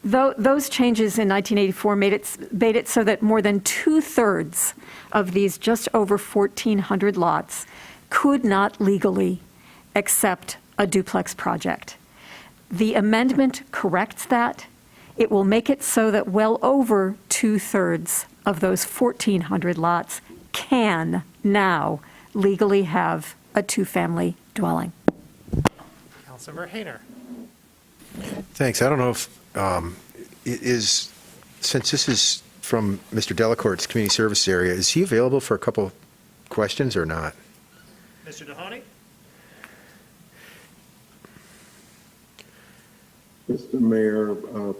those changes in 1984 made it so that more than 2/3 of these just over 1,400 lots could not legally accept a duplex project. The amendment corrects that. It will make it so that well over 2/3 of those 1,400 lots can now legally have a two-family dwelling. Councilmember Hayner. Thanks. I don't know if since this is from Mr. Delacourt's community service area, is he available for a couple questions or not? Mr. Mahoney? Mr. Mayor,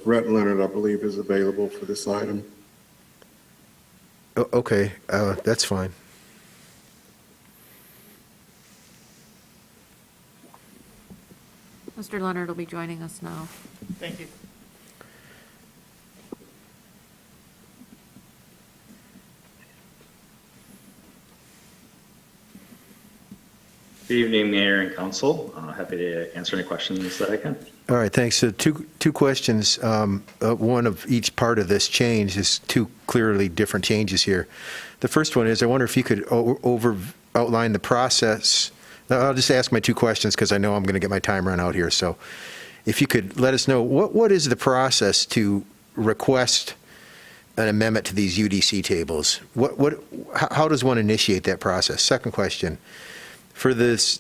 Brett Leonard, I believe, is available for this item. Okay, that's fine. Mr. Leonard will be joining us now. Thank you. Good evening, Mayor and Council. Happy to answer any questions that I can. All right, thanks. So two questions. One of each part of this change is two clearly different changes here. The first one is, I wonder if you could outline the process. I'll just ask my two questions because I know I'm going to get my time run out here. So if you could let us know, what is the process to request an amendment to these UDC tables? How does one initiate that process? Second question, for the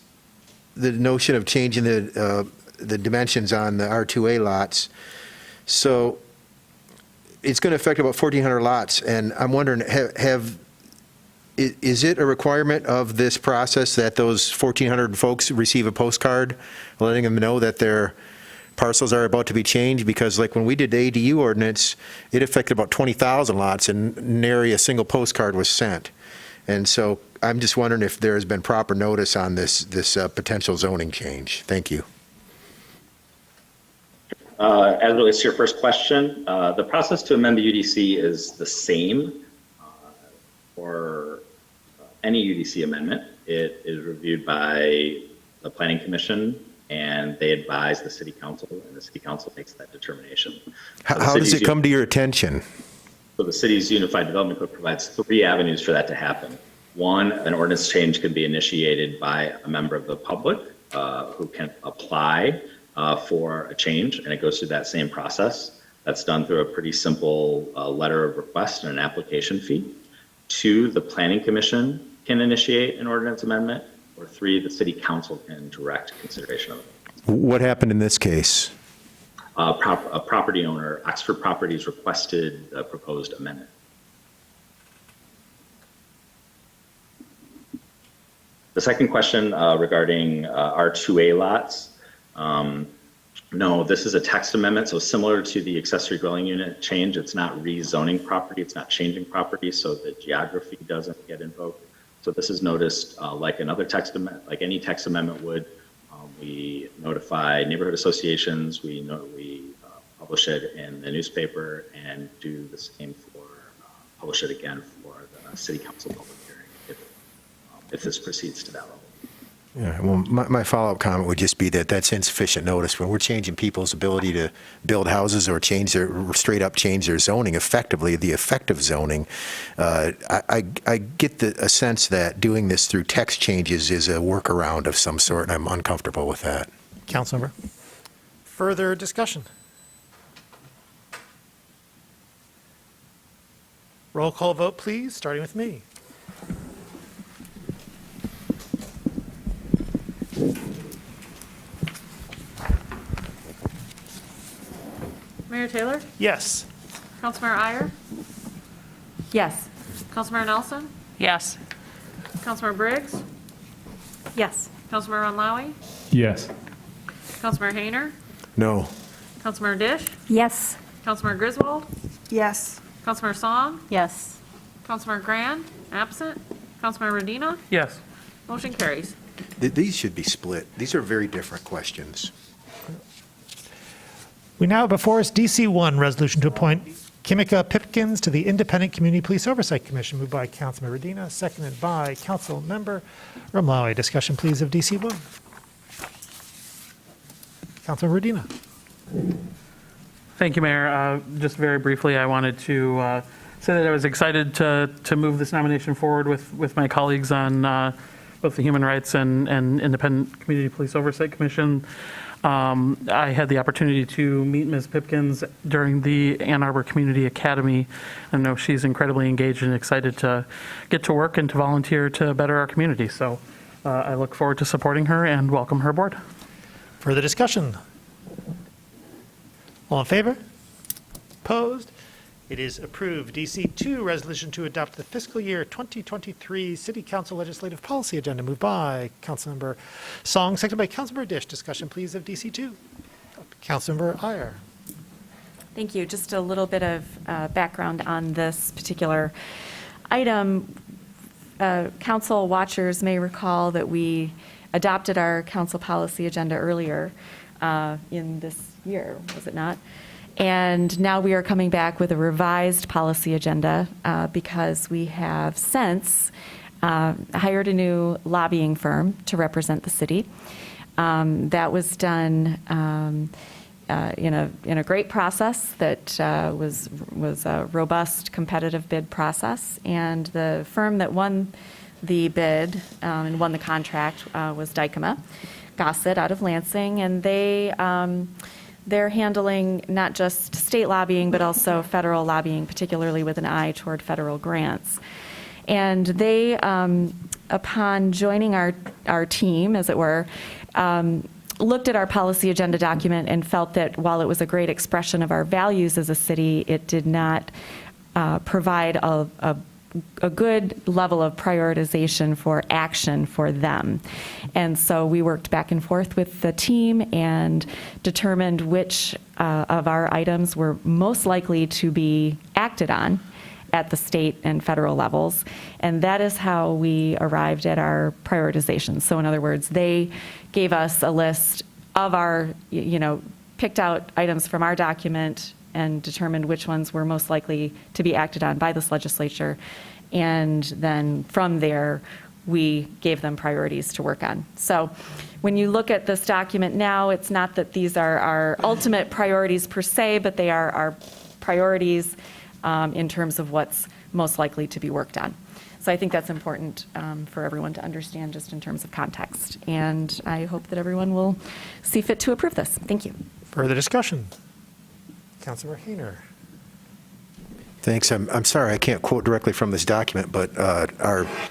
notion of changing the dimensions on the R2A lots. So it's going to affect about 1,400 lots, and I'm wondering, is it a requirement of this process that those 1,400 folks receive a postcard letting them know that their parcels are about to be changed? Because like when we did the ADU ordinance, it affected about 20,000 lots, and nary a single postcard was sent. And so I'm just wondering if there has been proper notice on this potential zoning change. Thank you. As it relates to your first question, the process to amend the UDC is the same for any UDC amendment. It is reviewed by the Planning Commission, and they advise the City Council, and the City Council makes that determination. How does it come to your attention? So the city's Unified Development Code provides 3 avenues for that to happen. One, an ordinance change can be initiated by a member of the public who can apply for a change, and it goes through that same process. That's done through a pretty simple letter of request and an application fee. 2, the Planning Commission can initiate an ordinance amendment, or 3, the City Council can direct consideration of it. What happened in this case? A property owner, Oxford Properties, requested a proposed amendment. The second question regarding R2A lots. No, this is a text amendment, so similar to the accessory dwelling unit change, it's not rezoning property, it's not changing property, so the geography doesn't get invoked. So this is noticed like another text amendment, like any text amendment would. We notify neighborhood associations, we publish it in the newspaper, and do the same for, publish it again for the city council public hearing if this proceeds to that level. Yeah, well, my follow-up comment would just be that that's insufficient notice. When we're changing people's ability to build houses or straight up change their zoning effectively, the effective zoning, I get a sense that doing this through text changes is a workaround of some sort, and I'm uncomfortable with that. Councilmember. Further discussion? Roll call vote, please, starting with me. Mayor Taylor? Yes. Councilmember Iyer? Yes. Councilmember Nelson? Yes. Councilmember Briggs? Yes. Councilmember Ronlawi? Yes. Councilmember Hayner? No. Councilmember Dish? Yes. Councilmember Griswold? Yes. Councilmember Song? Yes. Councilmember Grand? Absent. Councilmember Medina? Yes. Motion carries. These should be split. These are very different questions. We now have before us DC1, resolution to appoint Kimika Pipkins to the Independent Community Police Oversight Commission, moved by Councilmember Medina, seconded by Councilmember Ronlawi. Discussion, please, of DC1. Councilmember Medina. Thank you, Mayor. Just very briefly, I wanted to say that I was excited to move this nomination forward with my colleagues on both the Human Rights and Independent Community Police Oversight Commission. I had the opportunity to meet Ms. Pipkins during the Ann Arbor Community Academy. I know she's incredibly engaged and excited to get to work and to volunteer to better our community. So I look forward to supporting her and welcome her aboard. Further discussion? All in favor? Opposed? It is approved. DC2, resolution to adopt the fiscal year 2023 City Council Legislative Policy Agenda, moved by Councilmember Song, seconded by Councilmember Dish. Discussion, please, of DC2. Councilmember Iyer. Thank you. Just a little bit of background on this particular item. Council watchers may recall that we adopted our council policy agenda earlier in this year, was it not? And now we are coming back with a revised policy agenda because we have since hired a new lobbying firm to represent the city. That was done in a great process that was a robust competitive bid process. And the firm that won the bid and won the contract was Dykema Gossett out of Lansing, and they're handling not just state lobbying, but also federal lobbying, particularly with an eye toward federal grants. And they, upon joining our team, as it were, looked at our policy agenda document and felt that while it was a great expression of our values as a city, it did not provide a good level of prioritization for action for them. And so we worked back and forth with the team and determined which of our items were most likely to be acted on at the state and federal levels. And that is how we arrived at our prioritization. So in other words, they gave us a list of our, picked out items from our document and determined which ones were most likely to be acted on by this legislature. And then from there, we gave them priorities to work on. So when you look at this document now, it's not that these are our ultimate priorities per se, but they are our priorities in terms of what's most likely to be worked on. So I think that's important for everyone to understand just in terms of context. And I hope that everyone will see fit to approve this. Thank you. Further discussion? Councilmember Hayner. Thanks. I'm sorry I can't quote directly from this document, but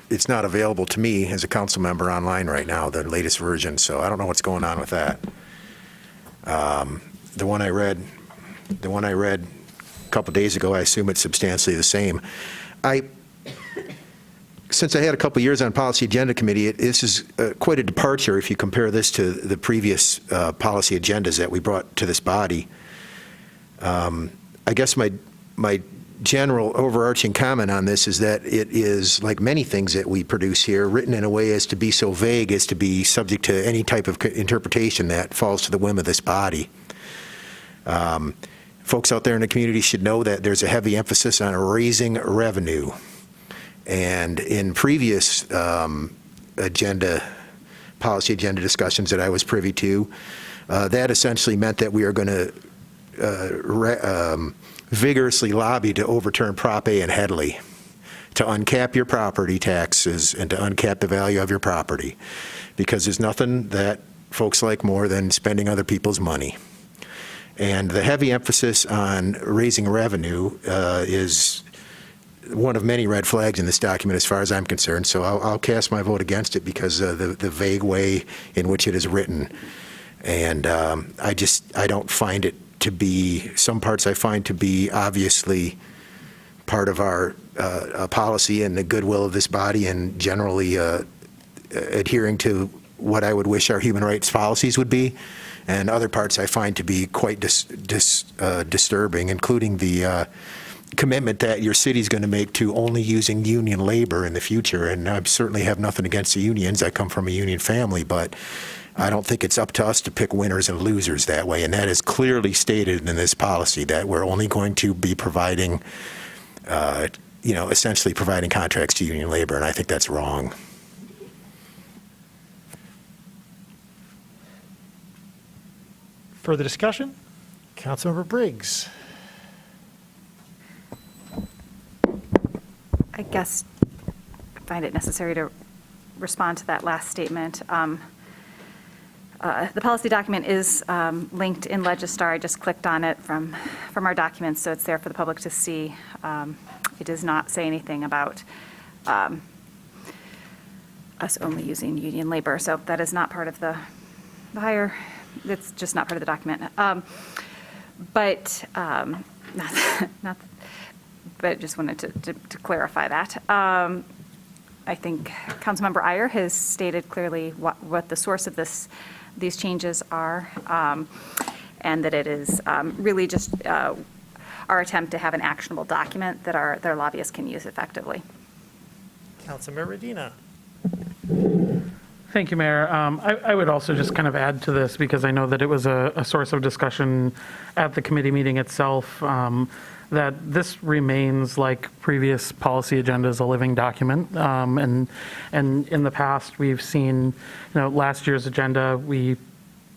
it's not available to me as a council member online right now, the latest version, so I don't know what's going on with that. The one I read a couple days ago, I assume it's substantially the same. since I had a couple years on Policy Agenda Committee, this is quite a departure if you compare this to the previous policy agendas that we brought to this body. I guess my general overarching comment on this is that it is, like many things that we produce here, written in a way as to be so vague as to be subject to any type of interpretation that falls to the whim of this body. Folks out there in the community should know that there's a heavy emphasis on raising revenue. And in previous policy agenda discussions that I was privy to, that essentially meant that we are going to vigorously lobby to overturn Prop A and Headley, to uncap your property taxes and to uncap the value of your property, because there's nothing that folks like more than spending other people's money. And the heavy emphasis on raising revenue is one of many red flags in this document as far as I'm concerned, so I'll cast my vote against it because of the vague way in which it is written. And I don't find it to be, some parts I find to be obviously part of our policy and the goodwill of this body and generally adhering to what I would wish our human rights policies would be. And other parts I find to be quite disturbing, including the commitment that your city's going to make to only using union labor in the future. And I certainly have nothing against the unions. I come from a union family, but I don't think it's up to us to pick winners and losers that way. And that is clearly stated in this policy, that we're only going to be providing, essentially providing contracts to union labor. And I think that's wrong. Further discussion? Councilmember Briggs. I guess I find it necessary to respond to that last statement. The policy document is linked in Legistar. I just clicked on it from our documents, so it's there for the public to see. It does not say anything about us only using union labor, so that is not part of the hire. It's just not part of the document. But just wanted to clarify that. I think Councilmember Iyer has stated clearly what the source of these changes are, and that it is really just our attempt to have an actionable document that our lobbyists can use effectively. Councilmember Medina. Thank you, Mayor. I would also just kind of add to this, because I know that it was a source of discussion at the committee meeting itself, that this remains, like previous policy agendas, a living document. And in the past, we've seen, last year's agenda, we,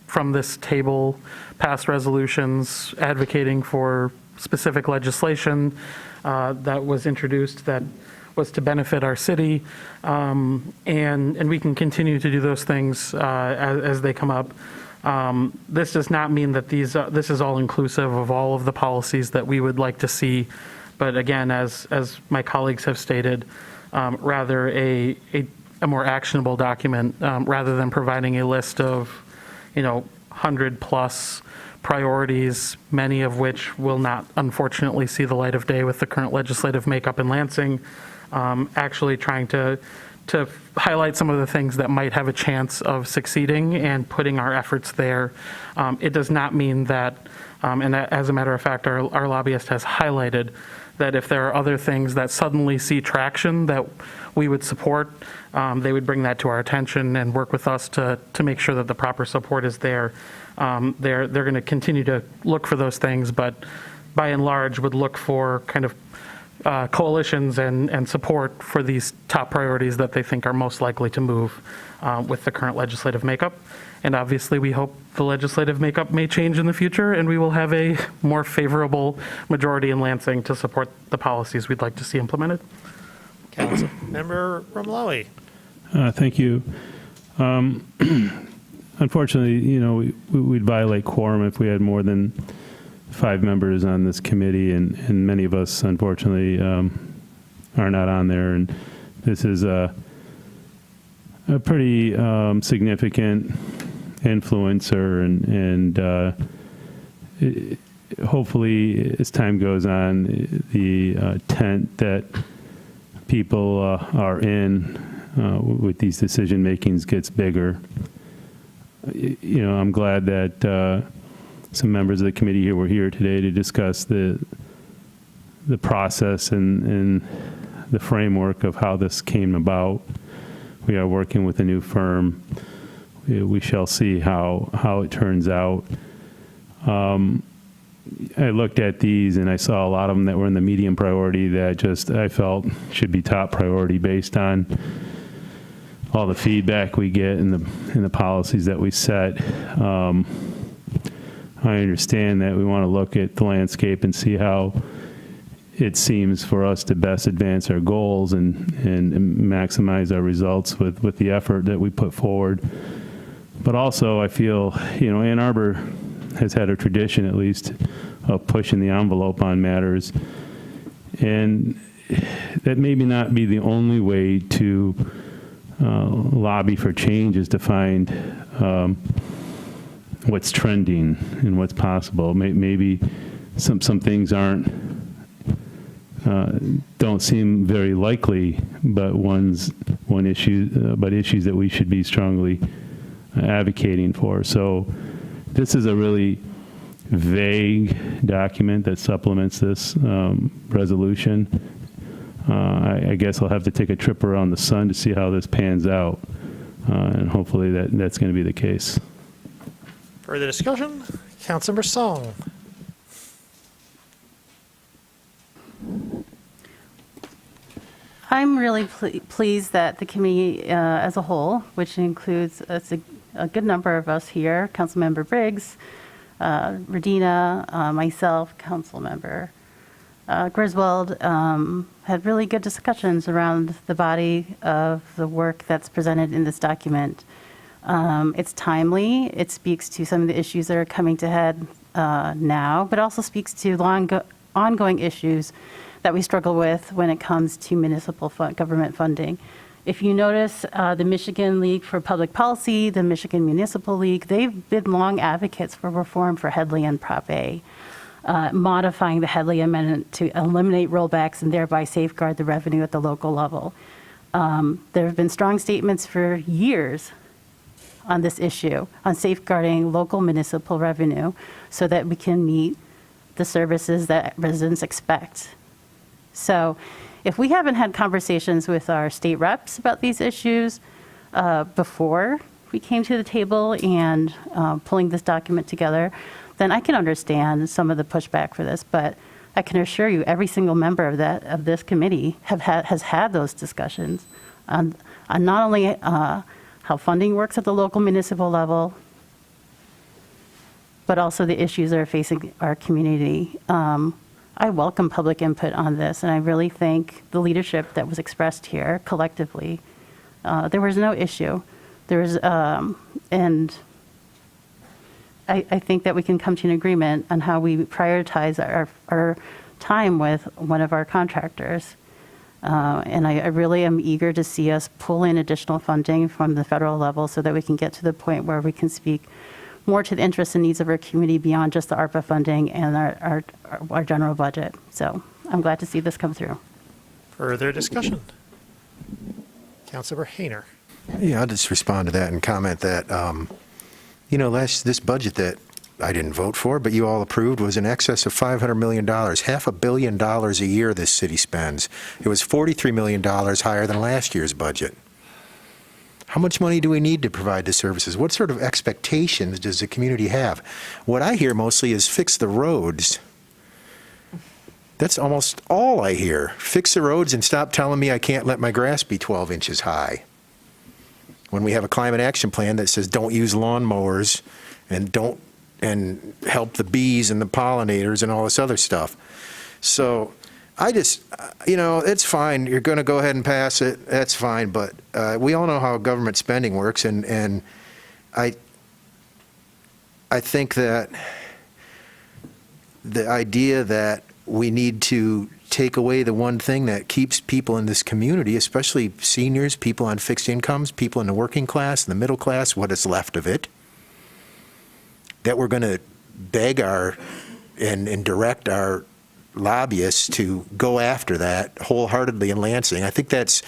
from this table, passed resolutions advocating for specific legislation that was introduced that was to benefit our city, and we can continue to do those things as they come up. This does not mean that this is all inclusive of all of the policies that we would like to see, but again, as my colleagues have stated, rather a more actionable document, rather than providing a list of 100+ priorities, many of which will not unfortunately see the light of day with the current legislative makeup in Lansing. Actually trying to highlight some of the things that might have a chance of succeeding and putting our efforts there. It does not mean that, and as a matter of fact, our lobbyist has highlighted that if there are other things that suddenly see traction that we would support, they would bring that to our attention and work with us to make sure that the proper support is there. They're going to continue to look for those things, but by and large would look for kind of coalitions and support for these top priorities that they think are most likely to move with the current legislative makeup. And obviously, we hope the legislative makeup may change in the future, and we will have a more favorable majority in Lansing to support the policies we'd like to see implemented. Councilmember Romlawi. Thank you. Unfortunately, we'd violate quorum if we had more than 5 members on this committee, and many of us, unfortunately, are not on there. And this is a pretty significant influencer, and hopefully, as time goes on, the tent that people are in with these decision makings gets bigger. You know, I'm glad that some members of the committee here were here today to discuss the process and the framework of how this came about. We are working with a new firm. We shall see how it turns out. I looked at these and I saw a lot of them that were in the medium priority that just I felt should be top priority based on all the feedback we get and the policies that we set. I understand that we want to look at the landscape and see how it seems for us to best advance our goals and maximize our results with the effort that we put forward. But also, I feel, you know, Ann Arbor has had a tradition, at least, of pushing the envelope on matters. And that maybe not be the only way to lobby for change is to find what's trending and what's possible. Maybe some things don't seem very likely, but issues that we should be strongly advocating for. So this is a really vague document that supplements this resolution. I guess I'll have to take a trip around the sun to see how this pans out, and hopefully that's going to be the case. Further discussion? Councilmember Song. I'm really pleased that the committee as a whole, which includes a good number of us here, Councilmember Briggs, Radina, myself, Councilmember Griswold, had really good discussions around the body of the work that's presented in this document. It's timely. It speaks to some of the issues that are coming to head now, but also speaks to ongoing issues that we struggle with when it comes to municipal government funding. If you notice, the Michigan League for Public Policy, the Michigan Municipal League, they've been long advocates for reform for Headley and Prop A, modifying the Headley Amendment to eliminate rollbacks and thereby safeguard the revenue at the local level. There have been strong statements for years on this issue, on safeguarding local municipal revenue so that we can meet the services that residents expect. So if we haven't had conversations with our state reps about these issues before we came to the table and pulling this document together, then I can understand some of the pushback for this. But I can assure you, every single member of this committee has had those discussions on not only how funding works at the local municipal level, but also the issues that are facing our community. I welcome public input on this, and I really thank the leadership that was expressed here collectively. There was no issue. There was, and I think that we can come to an agreement on how we prioritize our time with one of our contractors. And I really am eager to see us pull in additional funding from the federal level so that we can get to the point where we can speak more to the interests and needs of our community beyond just the ARPA funding and our general budget. So I'm glad to see this come through. Further discussion? Councilmember Hayner. Yeah, I'll just respond to that and comment that, this budget that I didn't vote for, but you all approved, was in excess of $500 million, $500 million a year this city spends. It was $43 million higher than last year's budget. How much money do we need to provide the services? What sort of expectations does the community have? What I hear mostly is fix the roads. That's almost all I hear. Fix the roads and stop telling me I can't let my grass be 12 inches high. When we have a climate action plan that says don't use lawnmowers and help the bees and the pollinators and all this other stuff. So I just, it's fine. You're going to go ahead and pass it. That's fine. But we all know how government spending works. And I think that the idea that we need to take away the one thing that keeps people in this community, especially seniors, people on fixed incomes, people in the working class, the middle class, what is left of it, that we're going to beg and direct our lobbyists to go after that wholeheartedly in Lansing. I think that's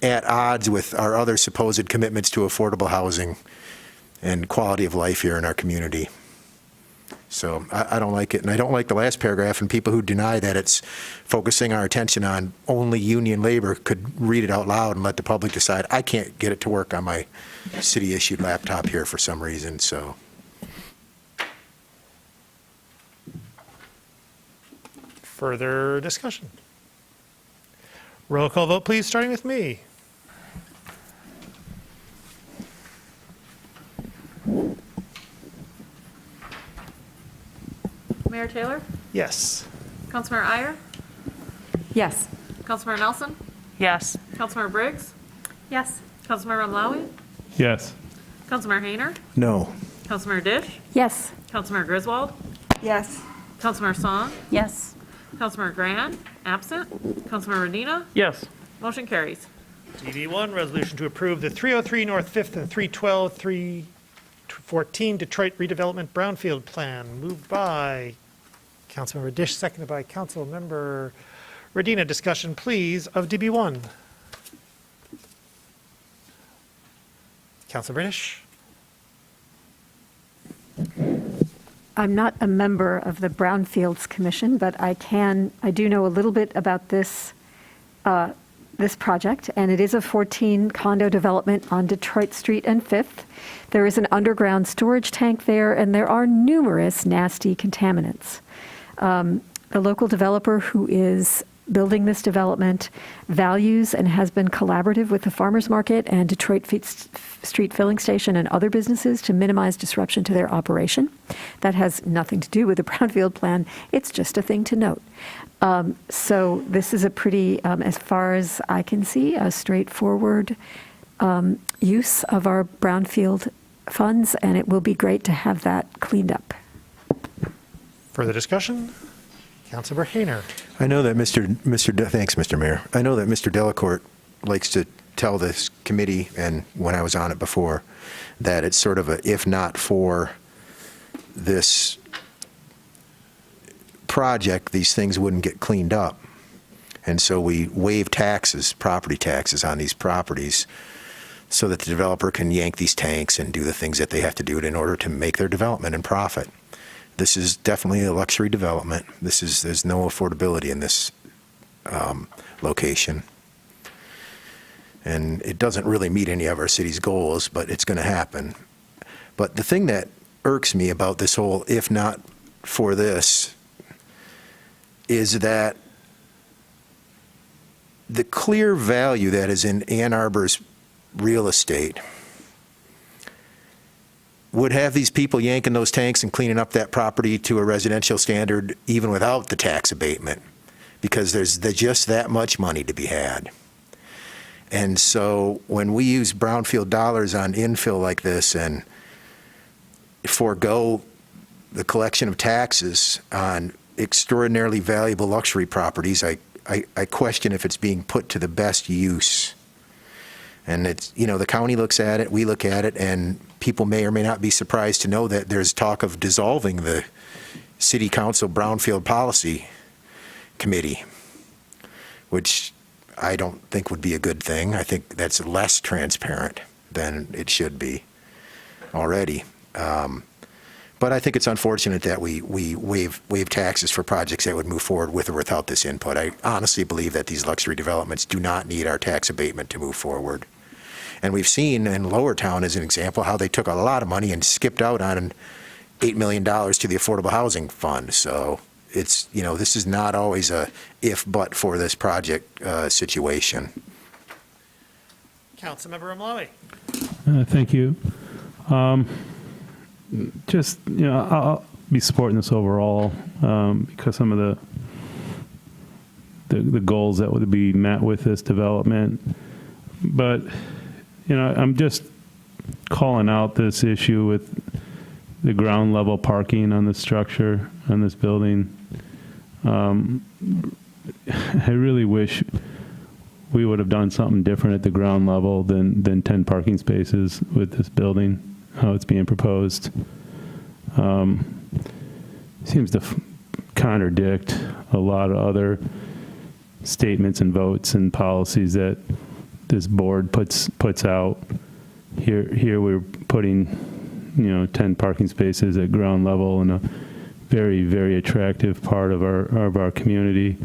at odds with our other supposed commitments to affordable housing and quality of life here in our community. So I don't like it, and I don't like the last paragraph, and people who deny that it's focusing our attention on only union labor could read it out loud and let the public decide. I can't get it to work on my city-issued laptop here for some reason, so. Further discussion? Roll call vote, please, starting with me. Mayor Taylor? Yes. Councilmember Iyer? Yes. Councilmember Nelson? Yes. Councilmember Briggs? Yes. Councilmember Malawi? Yes. Councilmember Hayner? No. Councilmember Dish? Yes. Councilmember Griswold? Yes. Councilmember Song? Yes. Councilmember Grant? Absent. Councilmember Medina? Yes. Motion carries. DB1, resolution to approve the 303 North 5th and 312, 314 Detroit redevelopment Brownfield plan. Moved by Councilmember Dish, seconded by Councilmember Redina. Discussion, please, of DB1. Councilmember Dish? I'm not a member of the Brownfields Commission, but I do know a little bit about this project, and it is a 14 condo development on Detroit Street and 5th. There is an underground storage tank there, and there are numerous nasty contaminants. The local developer who is building this development values and has been collaborative with the farmers market and Detroit Street Filling Station and other businesses to minimize disruption to their operation. That has nothing to do with the Brownfield plan. It's just a thing to note. So this is a pretty, as far as I can see, a straightforward use of our Brownfield funds, and it will be great to have that cleaned up. Further discussion? Councilmember Hayner. I know that thanks, Mr. Mayor. I know that Mr. Delacourt likes to tell this committee, and when I was on it before, that it's sort of a, if not for this project, these things wouldn't get cleaned up. And so we waive taxes, property taxes on these properties, so that the developer can yank these tanks and do the things that they have to do in order to make their development and profit. This is definitely a luxury development. There's no affordability in this location. And it doesn't really meet any of our city's goals, but it's going to happen. But the thing that irks me about this whole, if not for this, is that the clear value that is in Ann Arbor's real estate would have these people yanking those tanks and cleaning up that property to a residential standard even without the tax abatement, because there's just that much money to be had. And so when we use brownfield dollars on infill like this and forego the collection of taxes on extraordinarily valuable luxury properties, I question if it's being put to the best use. And it's, the county looks at it, we look at it, and people may or may not be surprised to know that there's talk of dissolving the City Council Brownfield Policy Committee, which I don't think would be a good thing. I think that's less transparent than it should be already. But I think it's unfortunate that we waive taxes for projects that would move forward with or without this input. I honestly believe that these luxury developments do not need our tax abatement to move forward. And we've seen in Lower Town, as an example, how they took a lot of money and skipped out on $8 million to the Affordable Housing Fund. So it's, this is not always a if but for this project situation. Councilmember Amlawi. Thank you. I'll be supporting this overall because some of the goals that would be met with this development. But, I'm just calling out this issue with the ground level parking on the structure, on this building. I really wish we would have done something different at the ground level than 10 parking spaces with this building, how it's being proposed. Seems to contradict a lot of other statements and votes and policies that this board puts out. Here we're putting, 10 parking spaces at ground level in a very, very attractive part of our community.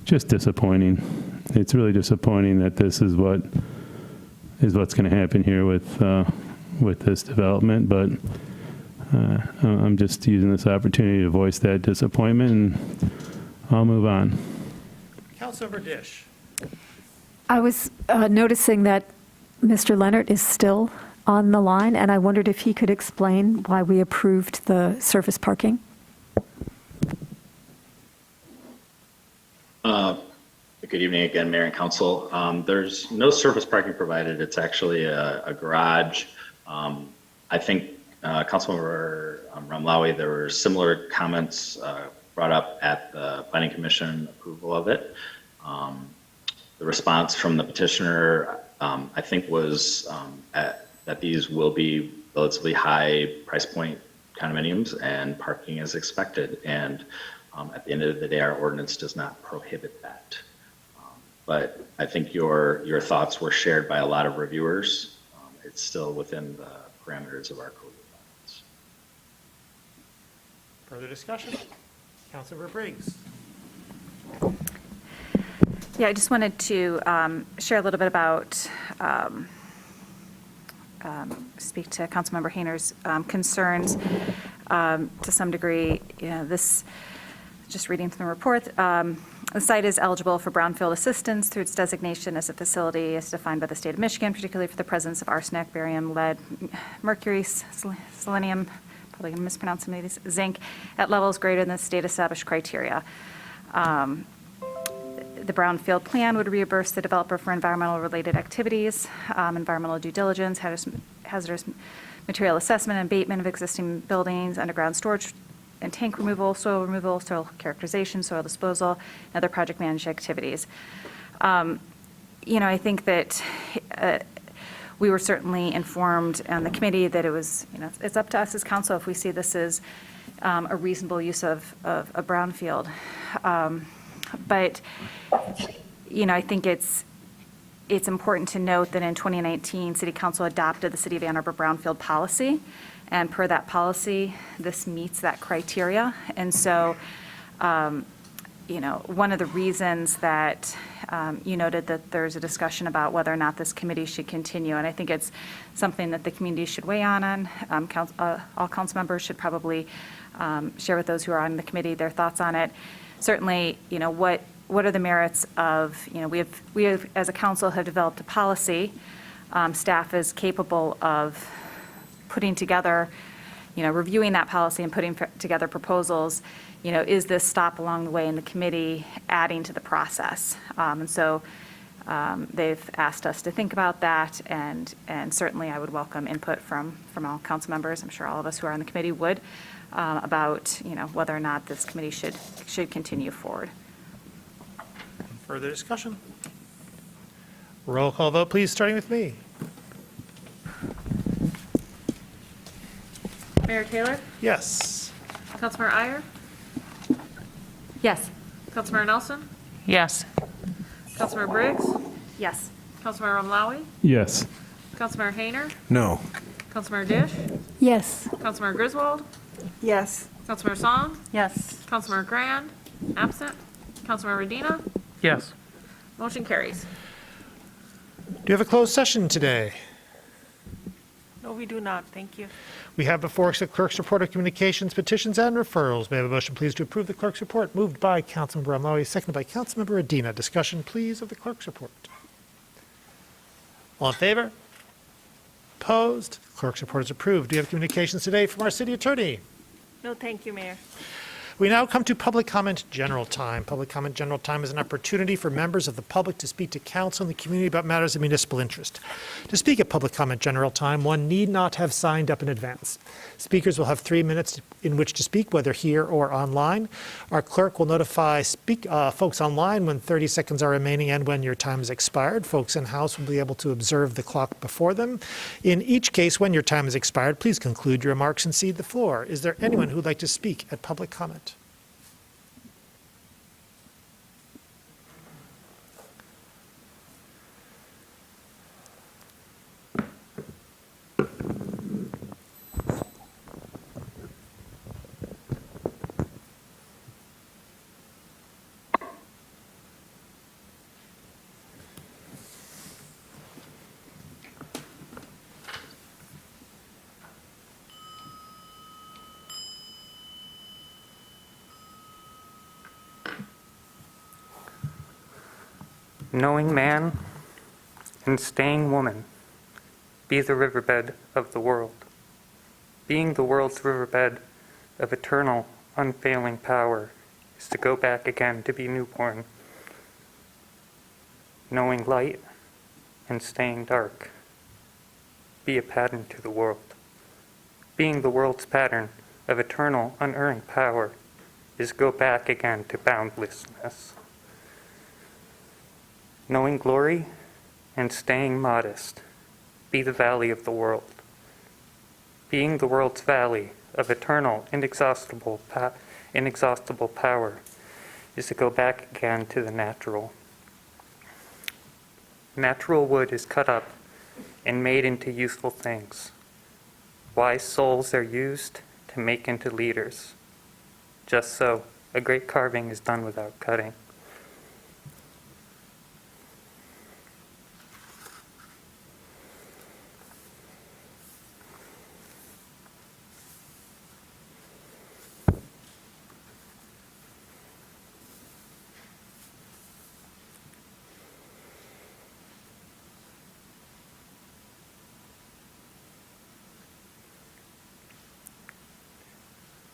Just disappointing. It's really disappointing that this is what's going to happen here with this development, but I'm just using this opportunity to voice that disappointment, and I'll move on. Councilmember Dish. I was noticing that Mr. Leonard is still on the line, and I wondered if he could explain why we approved the surface parking. Good evening again, Mayor and Council. There's no surface parking provided. It's actually a garage. I think Councilmember Ramlawi, there were similar comments brought up at the Planning Commission approval of it. The response from the petitioner, I think, was that these will be relatively high price point condominiums and parking is expected. And at the end of the day, our ordinance does not prohibit that. But I think your thoughts were shared by a lot of reviewers. It's still within the parameters of our code requirements. Further discussion? Councilmember Briggs. Yeah, I just wanted to share a little bit about, speak to Councilmember Hayner's concerns to some degree. This, just reading from the report, the site is eligible for Brownfield assistance through its designation as a facility as defined by the state of Michigan, particularly for the presence of arsenic, barium, lead, mercury, selenium, probably going to mispronounce some of these, zinc, at levels greater than the state established criteria. The Brownfield plan would reimburse the developer for environmental related activities, environmental due diligence, hazardous material assessment and abatement of existing buildings, underground storage and tank removal, soil characterization, soil disposal, and other project management activities. I think that we were certainly informed on the committee that it was, it's up to us as council if we see this as a reasonable use of a brownfield. But, I think it's important to note that in 2019, City Council adopted the City of Ann Arbor Brownfield policy. And per that policy, this meets that criteria. And so, one of the reasons that you noted that there's a discussion about whether or not this committee should continue, and I think it's something that the community should weigh on. All council members should probably share with those who are on the committee their thoughts on it. Certainly, what are the merits of, we have as a council have developed a policy. Staff is capable of putting together, reviewing that policy and putting together proposals. Is this stop along the way in the committee adding to the process? And so they've asked us to think about that, and certainly I would welcome input from all council members. I'm sure all of us who are on the committee would, about whether or not this committee should continue forward. Further discussion? Roll call vote, please, starting with me. Mayor Taylor? Yes. Councilmember Iyer? Yes. Councilmember Nelson? Yes. Councilmember Briggs? Yes. Councilmember Ramlawi? Yes. Councilmember Hayner? No. Councilmember Dish? Yes. Councilmember Griswold? Yes. Councilmember Song? Yes. Councilmember Grand? Absent. Councilmember Redina? Yes. Motion carries. Do you have a closed session today? No, we do not. Thank you. We have before us the clerk's report of communications, petitions, and referrals. May I have a motion, please, to approve the clerk's report? Moved by Councilmember Ramlawi, seconded by Councilmember Adina. Discussion, please, of the clerk's report. All in favor? Opposed? Clerk's report is approved. Do you have communications today from our city attorney? No, thank you, Mayor. We now come to public comment general time. Public comment general time is an opportunity for members of the public to speak to council and the community about matters of municipal interest. To speak at public comment general time, one need not have signed up in advance. Speakers will have 3 minutes in which to speak, whether here or online. Our clerk will notify folks online when 30 seconds are remaining and when your time has expired. Folks in-house will be able to observe the clock before them. In each case, when your time has expired, please conclude your remarks and cede the floor. Is there anyone who would like to speak at public comment? Knowing man and staying woman, be the riverbed of the world. Being the world's riverbed of eternal, unfailing power is to go back again to be newborn. Knowing light and staying dark, be a pattern to the world. Being the world's pattern of eternal, unearned power is go back again to boundlessness. Knowing glory and staying modest, be the valley of the world. Being the world's valley of eternal, inexhaustible power is to go back again to the natural. Natural wood is cut up and made into useful things. Wise souls are used to make into leaders. Just so, a great carving is done without cutting.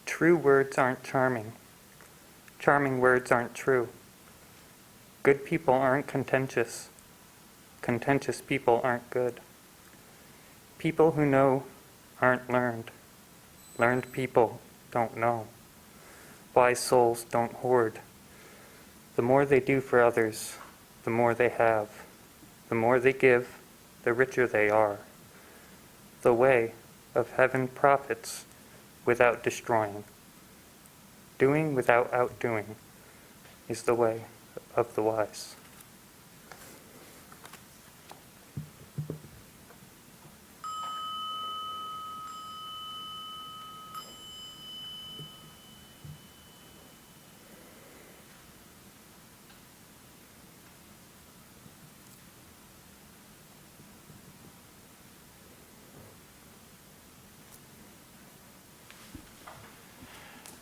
True words aren't charming. Charming words aren't true. Good people aren't contentious. Contentious people aren't good. People who know aren't learned. Learned people don't know. Wise souls don't hoard. The more they do for others, the more they have. The more they give, the richer they are. The way of heaven profits without destroying. Doing without outdoing is the way of the wise.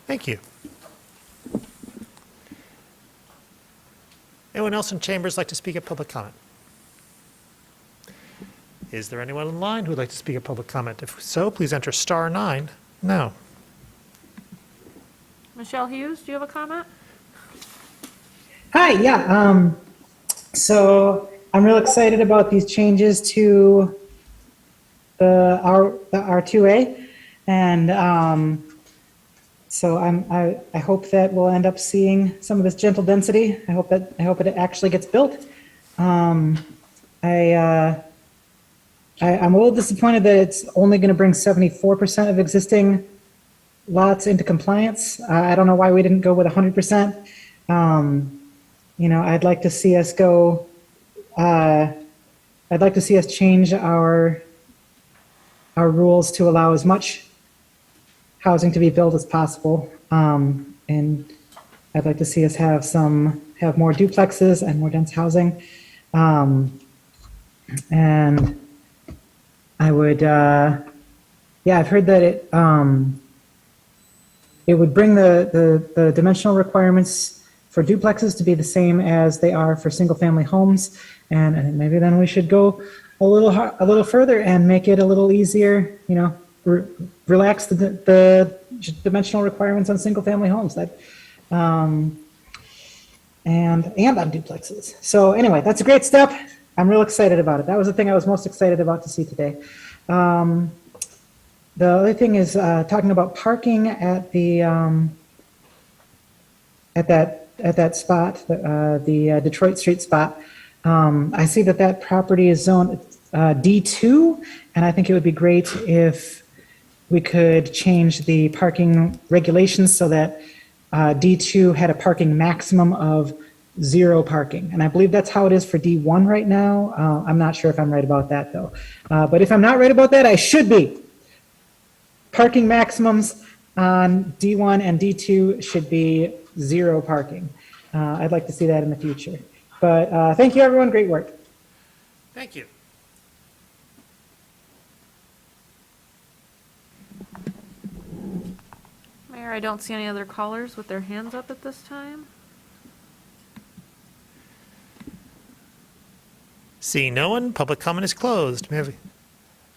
Thank you. Anyone else in chambers like to speak at public comment? Is there anyone online who would like to speak at public comment? If so, please enter *9 now. Michelle Hughes, do you have a comment? Hi, yeah. So I'm real excited about these changes to the R2A, and so I hope that we'll end up seeing some of this gentle density. I hope it actually gets built. I'm a little disappointed that it's only going to bring 74% of existing lots into compliance. I don't know why we didn't go with 100%. I'd like to see us go. I'd like to see us change our rules to allow as much housing to be built as possible, and I'd like to see us have more duplexes and more dense housing, and I would, I've heard that it would bring the dimensional requirements for duplexes to be the same as they are for single-family homes, and maybe then we should go a little further and make it a little easier, relax the dimensional requirements on single-family homes that, and on duplexes. So anyway, that's a great step. I'm real excited about it. That was the thing I was most excited about to see today. The other thing is talking about parking at the at that spot, the Detroit Street spot. I see that property is zoned D2, and I think it would be great if we could change the parking regulations so that D2 had a parking maximum of 0 parking. And I believe that's how it is for D1 right now. I'm not sure if I'm right about that, though. But if I'm not right about that, I should be. Parking maximums on D1 and D2 should be 0 parking. I'd like to see that in the future. But thank you, everyone. Great work. Thank you. Mayor, I don't see any other callers with their hands up at this time. Seeing no one, public comment is closed. May I have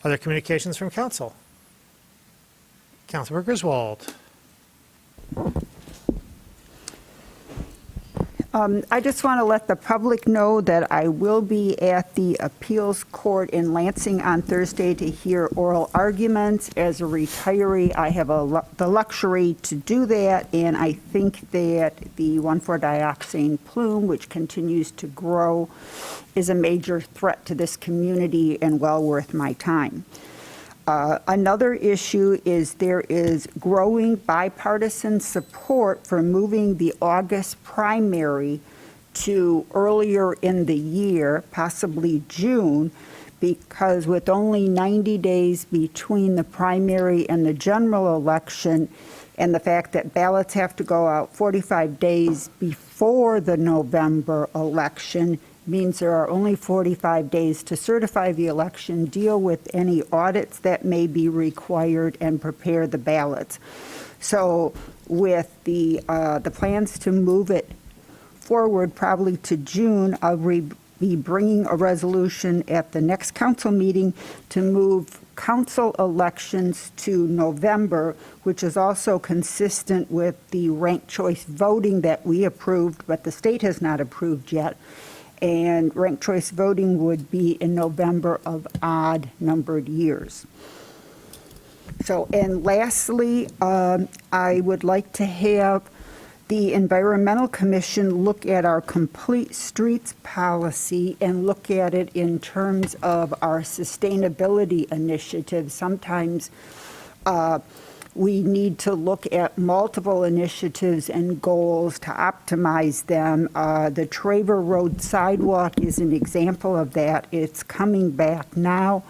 other communications from council? Councilor Griswold. I just want to let the public know that I will be at the appeals court in Lansing on Thursday to hear oral arguments. As a retiree, I have the luxury to do that, and I think that the 1,4-dioxane plume, which continues to grow, is a major threat to this community and well worth my time. Another issue is there is growing bipartisan support for moving the August primary to earlier in the year, possibly June, because with only 90 days between the primary and the general election, and the fact that ballots have to go out 45 days before the November election, means there are only 45 days to certify the election, deal with any audits that may be required, and prepare the ballots. So with the plans to move it forward probably to June, I'll be bringing a resolution at the next council meeting to move council elections to November, which is also consistent with the ranked choice voting that we approved, but the state has not approved yet. And ranked choice voting would be in November of odd numbered years. So, and lastly, I would like to have the Environmental Commission look at our complete streets policy and look at it in terms of our sustainability initiatives. Sometimes we need to look at multiple initiatives and goals to optimize them. The Traver Road sidewalk is an example of that. It's coming back now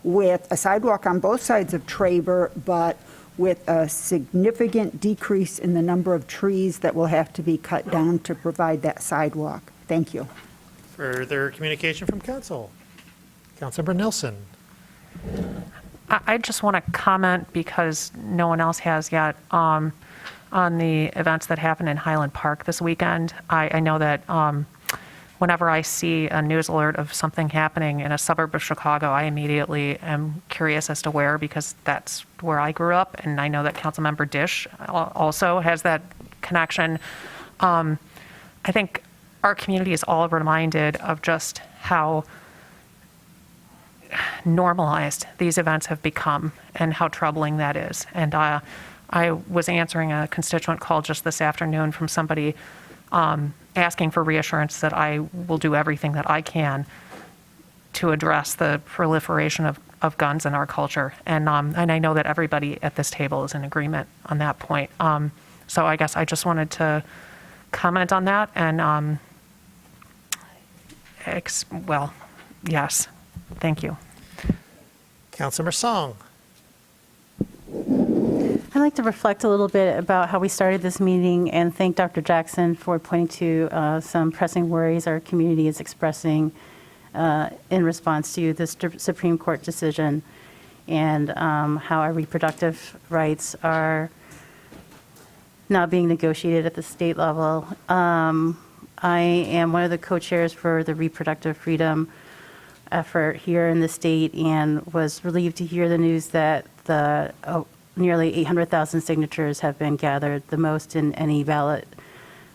with a sidewalk on both sides of Traver, but with a significant decrease in the number of trees that will have to be cut down to provide that sidewalk. Thank you. Further communication from council. Councilmember Nelson. I just want to comment, because no one else has yet, on the events that happened in Highland Park this weekend. I know that whenever I see a news alert of something happening in a suburb of Chicago, I immediately am curious as to where, because that's where I grew up, and I know that Councilmember Dish also has that connection. I think our community is all reminded of just how normalized these events have become and how troubling that is. And I was answering a constituent call just this afternoon from somebody asking for reassurance that I will do everything that I can to address the proliferation of guns in our culture. And I know that everybody at this table is in agreement on that point. So I guess I just wanted to comment on that. And, well, yes, thank you. Councilmember Song. I'd like to reflect a little bit about how we started this meeting and thank Dr. Jackson for pointing to some pressing worries our community is expressing in response to the Supreme Court decision, and how our reproductive rights are not being negotiated at the state level. I am one of the co-chairs for the reproductive freedom effort here in the state, and was relieved to hear the news that the nearly 800,000 signatures have been gathered, the most in any ballot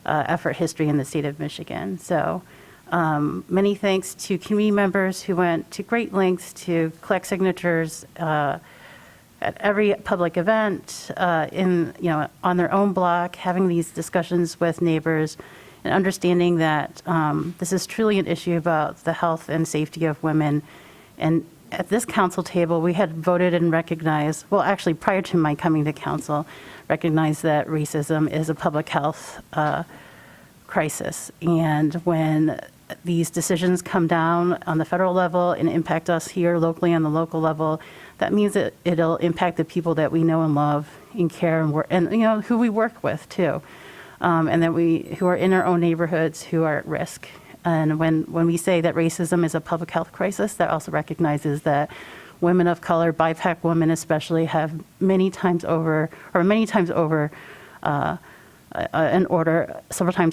effort history in the state of Michigan. So many thanks to community members who went to great lengths to collect signatures at every public event, on their own block, having these discussions with neighbors, and understanding that this is truly an issue about the health and safety of women. And at this council table, we had voted and recognized, well, actually, prior to my coming to council, recognized that racism is a public health crisis. And when these decisions come down on the federal level and impact us here locally on the local level, that means that it'll impact the people that we know and love and care and who we work with too, and that who are in our own neighborhoods who are at risk. And when we say that racism is a public health crisis, that also recognizes that women of color, BIPOC women especially, have several times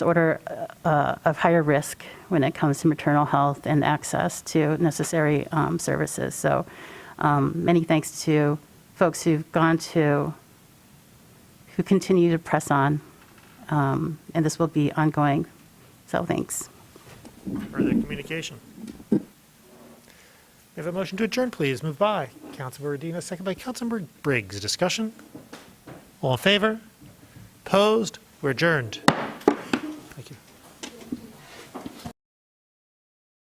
order of higher risk when it comes to maternal health and access to necessary services. So many thanks to folks who continue to press on, and this will be ongoing. So thanks. Further communication. We have a motion to adjourn, please. Moved by Councilmember Medina, second by Councilmember Briggs. Discussion? All in favor? Opposed? We're adjourned.